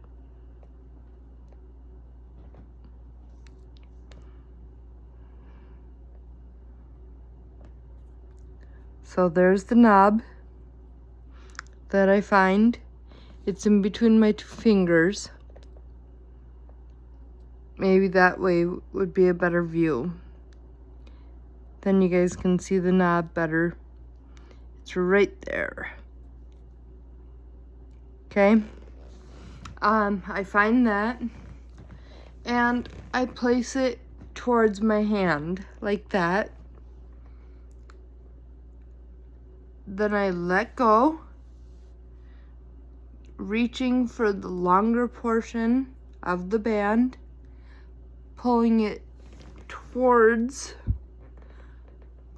So there's the knob that I find. It's in between my two fingers. Maybe that way would be a better view. Then you guys can see the knob better. It's right there. Okay. I find that and I place it towards my hand like that. Then I let go, reaching for the longer portion of the band, pulling it towards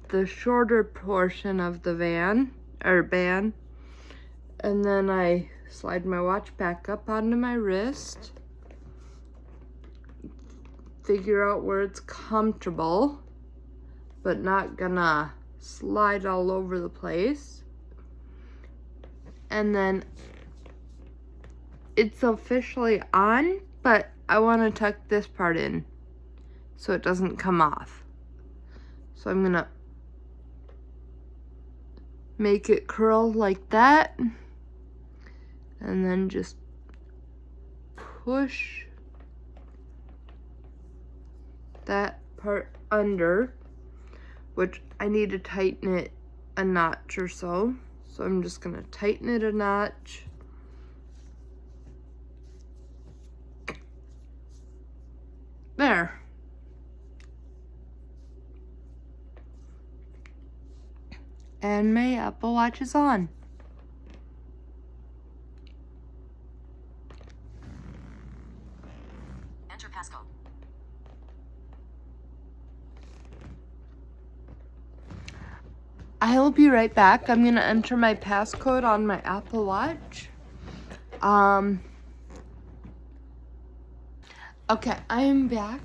the shorter portion of the band, and then I slide my watch back up onto my wrist, figure out where it's comfortable, but not gonna slide all over the place. And then it's officially on, but I want to tuck this part in so it doesn't come off. So I'm gonna make it curl like that and then just push that part under, which I need to tighten it a notch or so. So I'm just gonna tighten it a notch. There. And my Apple Watch is on. Enter passcode. I'll be right back. I'm gonna enter my passcode on my Apple Watch. Okay, I am back.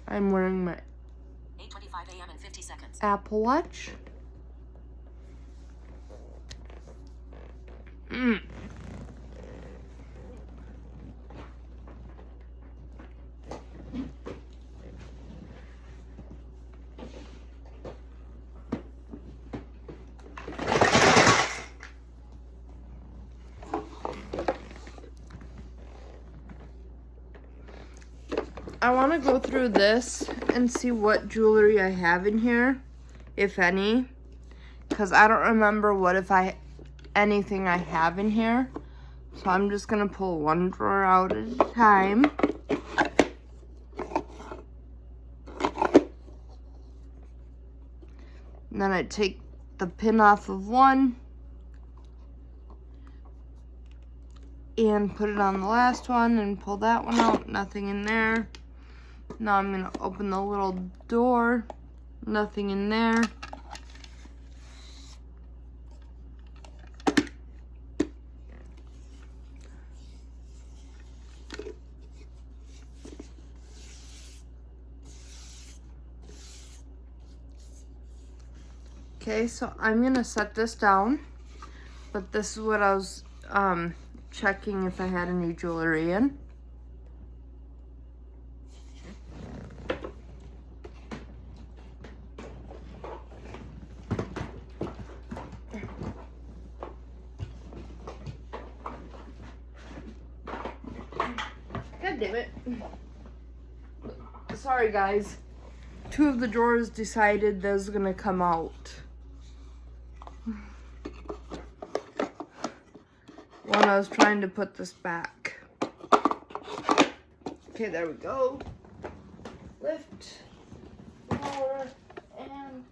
I'm wearing my 8:25 a.m. and 50 seconds. Apple Watch. I want to go through this and see what jewelry I have in here, if any, because I don't remember anything I have in here. So I'm just going to pull one drawer out at a time. And then I take the pin off of one and put it on the last one and pull that one out. Nothing in there. Now I'm going to open the little door. Nothing in there. Okay, so I'm going to set this down. But this is what I was checking if I had any jewelry in. God damn it. Sorry guys. 2 of the drawers decided this was gonna come out. When I was trying to put this back. Okay, there we go. Lift, lower, and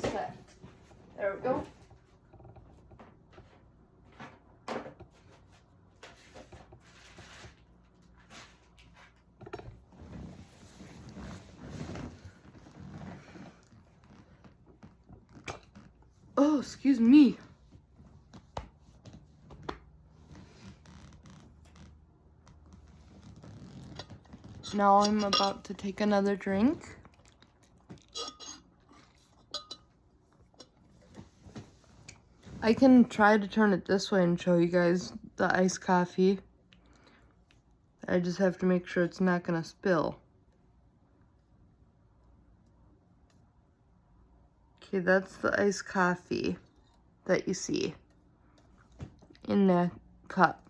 set. There we go. Oh, excuse me. Now I'm about to take another drink. I can try to turn it this way and show you guys the iced coffee. I just have to make sure it's not gonna spill. Okay, that's the iced coffee that you see in the cup.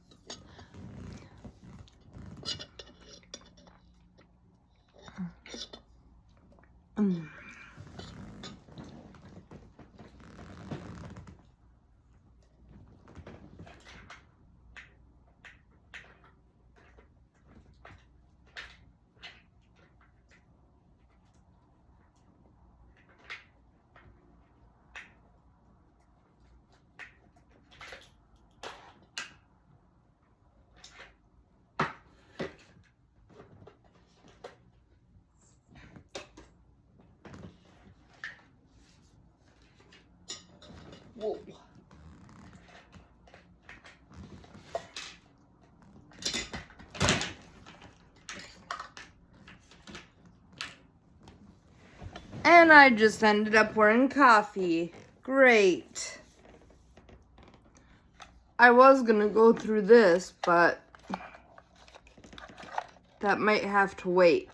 Whoa. And I just ended up wearing coffee. Great. I was gonna go through this, but that might have to wait.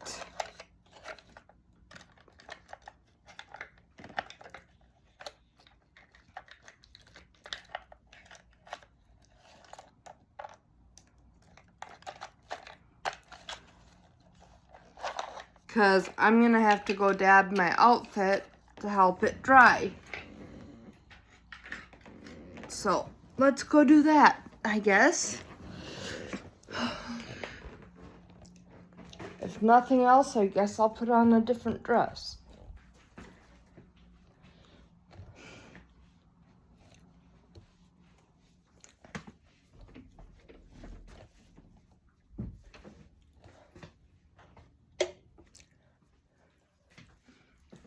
Because I'm going to have to go dab my outfit to help it dry. So, let's go do that, I guess. If nothing else, I guess I'll put on a different dress.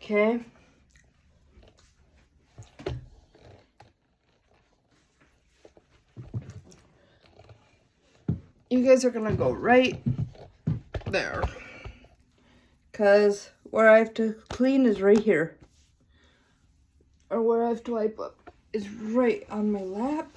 Okay. You guys are gonna go right there. Because where I have to clean is right here. Or where I have to wipe up is right on my lap.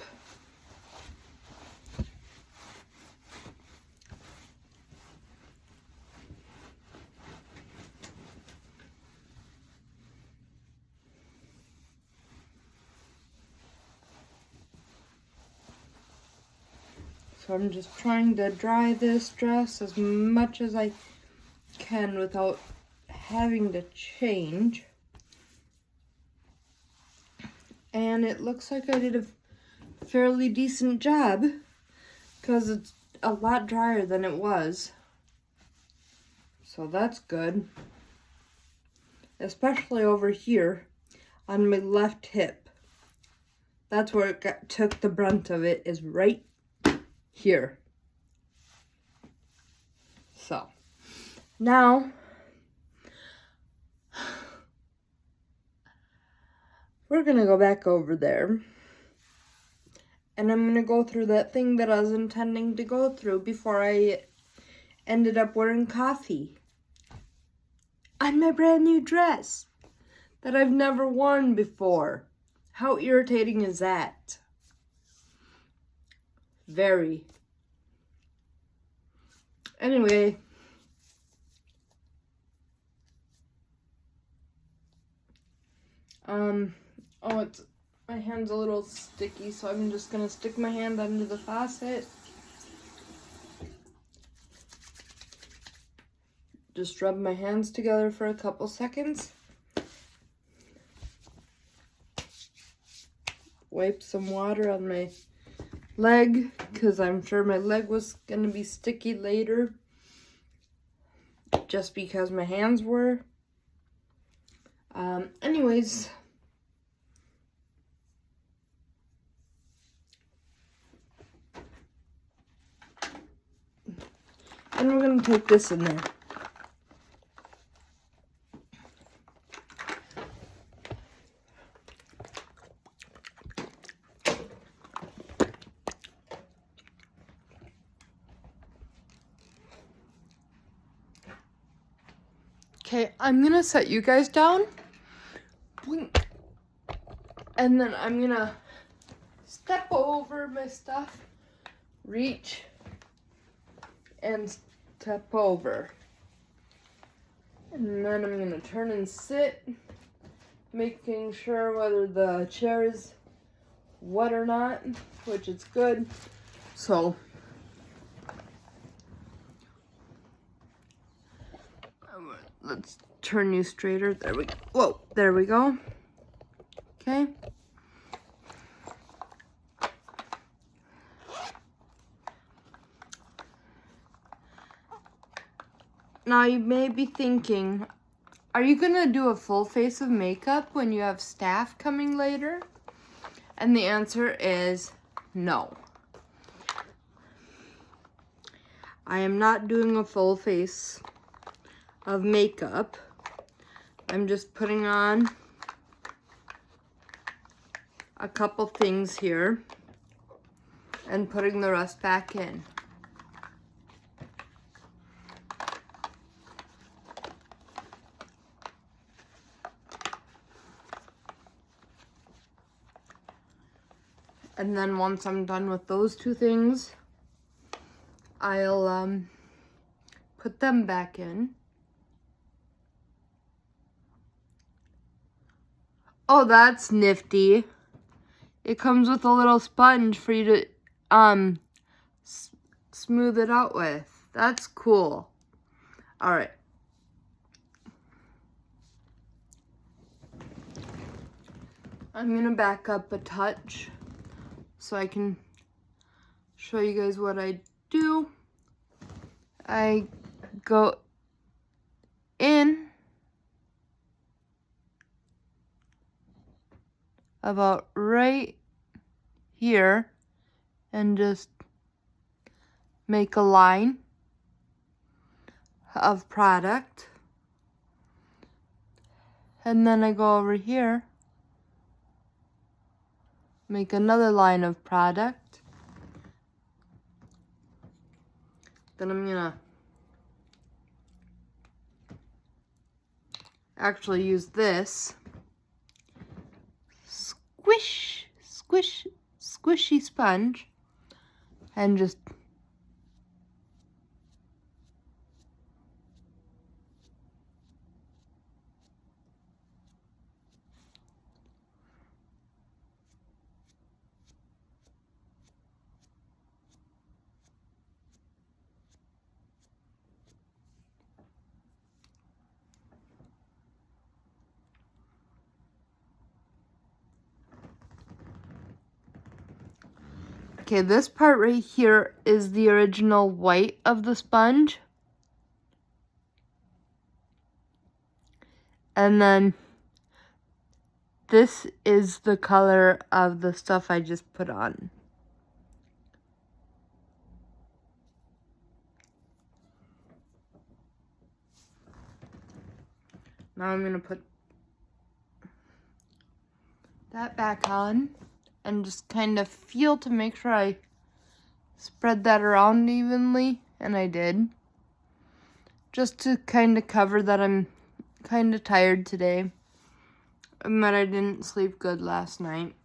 So I'm just trying to dry this dress as much as I can without having to change. And it looks like I did a fairly decent job because it's a lot drier than it was. So that's good. Especially over here on my left hip. That's where it took the brunt of it, is right here. So now we're gonna go back over there, and I'm gonna go through that thing that I was intending to go through before I ended up wearing coffee on my brand new dress that I've never worn before. How irritating is that? Very. Anyway, oh, my hand's a little sticky, so I'm just gonna stick my hand under the faucet. Just rub my hands together for a couple seconds. Wipe some water on my leg, because I'm sure my leg was gonna be sticky later, just because my hands were. Anyways, and we're gonna take this in there. Okay, I'm gonna set you guys down. And then I'm gonna step over my stuff, reach, and step over. And then I'm gonna turn and sit, making sure whether the chair is wet or not, which it's good. So, let's turn you straighter. There we go. Whoa, there we go. Okay. Now you may be thinking, are you gonna do a full face of makeup when you have staff coming later? And the answer is no. I am not doing a full face of makeup. I'm just putting on a couple things here and putting the rest back in. And then once I'm done with those two things, I'll put them back in. Oh, that's nifty. It comes with a little sponge for you to smooth it out with. That's cool. All right. I'm gonna back up a touch so I can show you guys what I do. I go in about right here and just make a line of product. And then I go over here, make another line of product. Then I'm gonna actually use this squishy sponge and just Okay, this part right here is the original white of the sponge. And then this is the color of the stuff I just put on. Now I'm going to put that back on and just kind of feel to make sure I spread that around evenly, and I did. Just to kind of cover that I'm kind of tired today and that I didn't sleep good last night.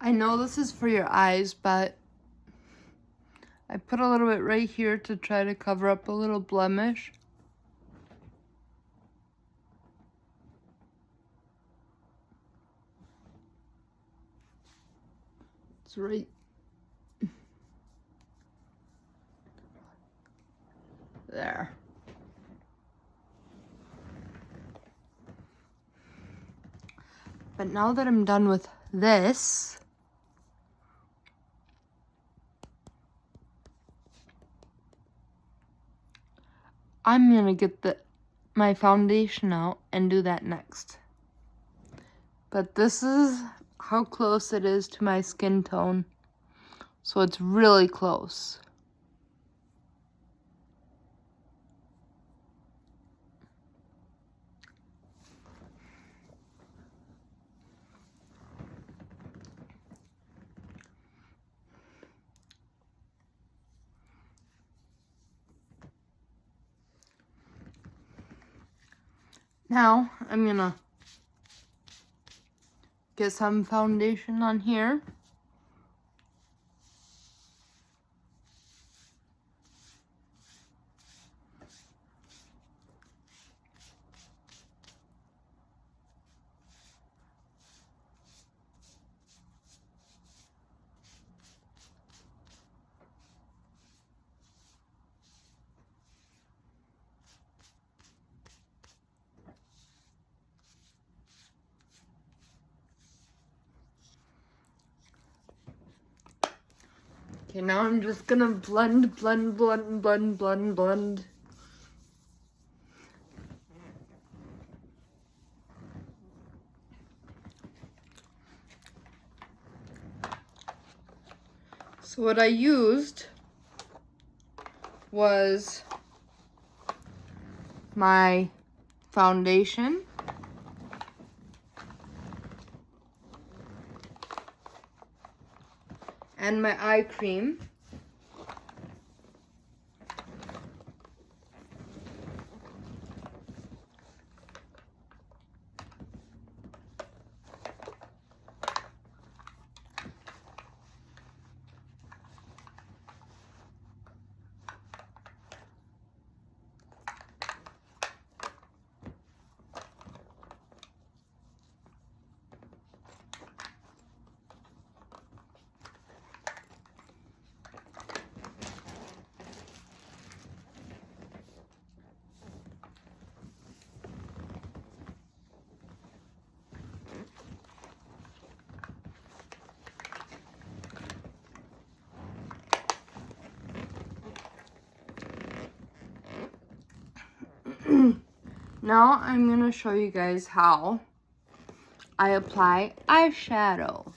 I know this is for your eyes, but I put a little bit right here to try to cover up a little blemish. It's right there. But now that I'm done with this, I'm gonna get my foundation out and do that next. But this is how close it is to my skin tone. So it's really close. Now I'm gonna get some foundation on here. Okay, now I'm just gonna blend. So what I used was my foundation, and my eye cream. Now I'm gonna show you guys how I apply eyeshadow.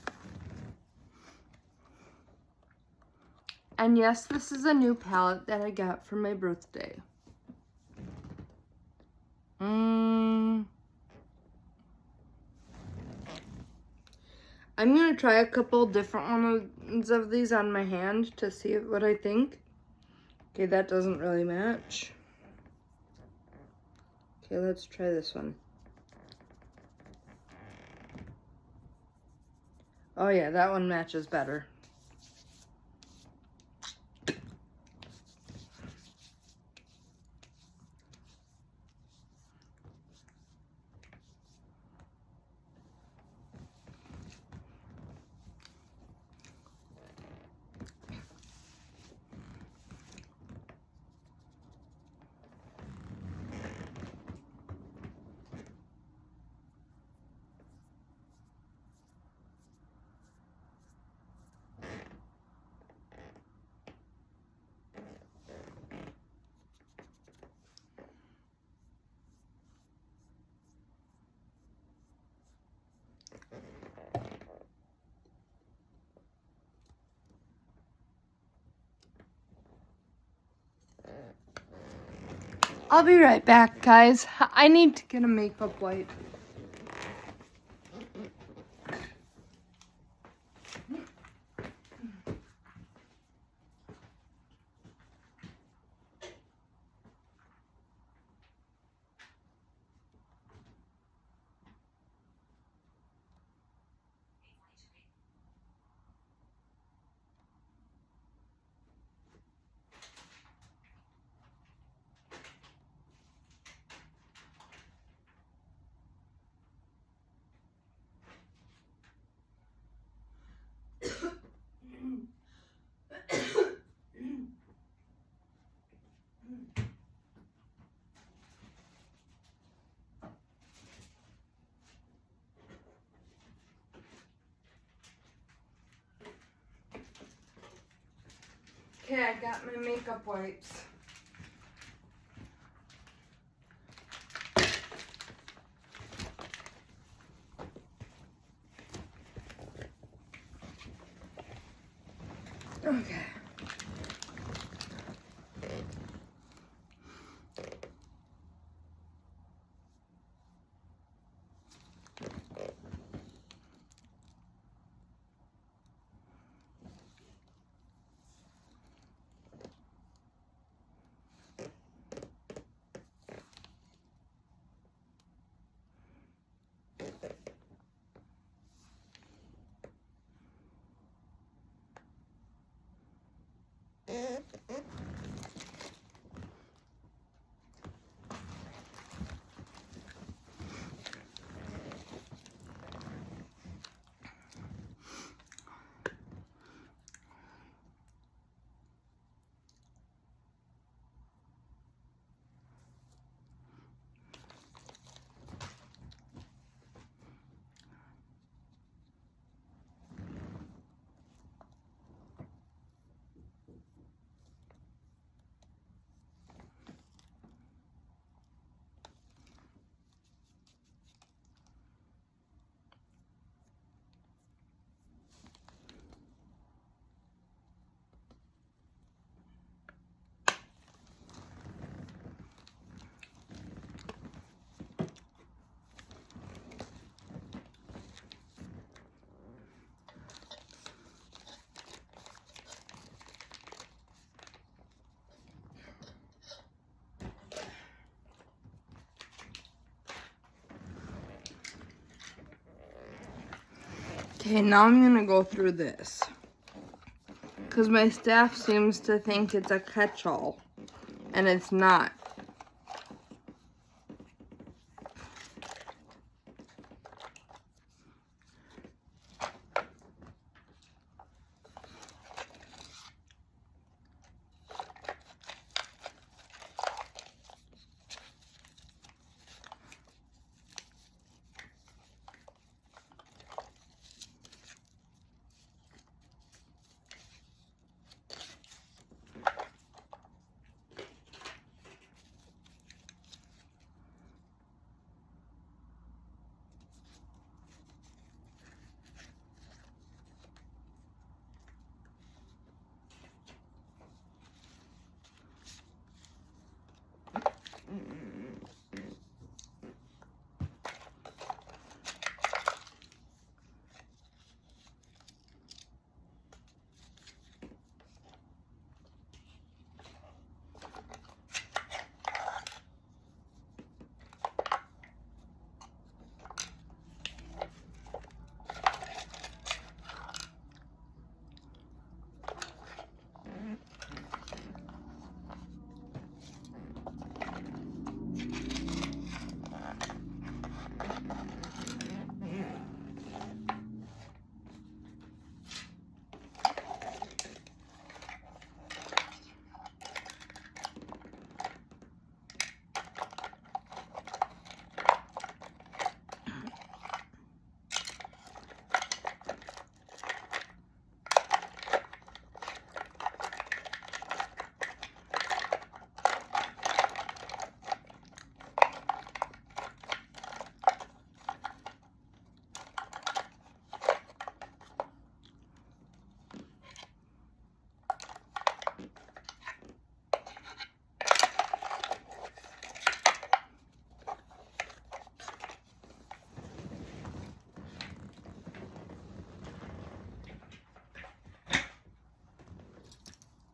And yes, this is a new palette that I got for my birthday. I'm going to try a couple different ones of these on my hand to see what I think. Okay, that doesn't really match. Okay, let's try this one. Oh yeah, that one matches better. I'll be right back, guys. I need to get a makeup wipe. Okay, I got my makeup wipes. Okay. Okay, now I'm gonna go through this. Because my staff seems to think it's a catch-all. And it's not.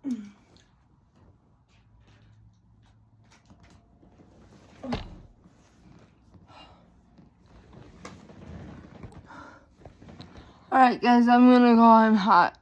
Alright guys, I'm gonna go, I'm hot.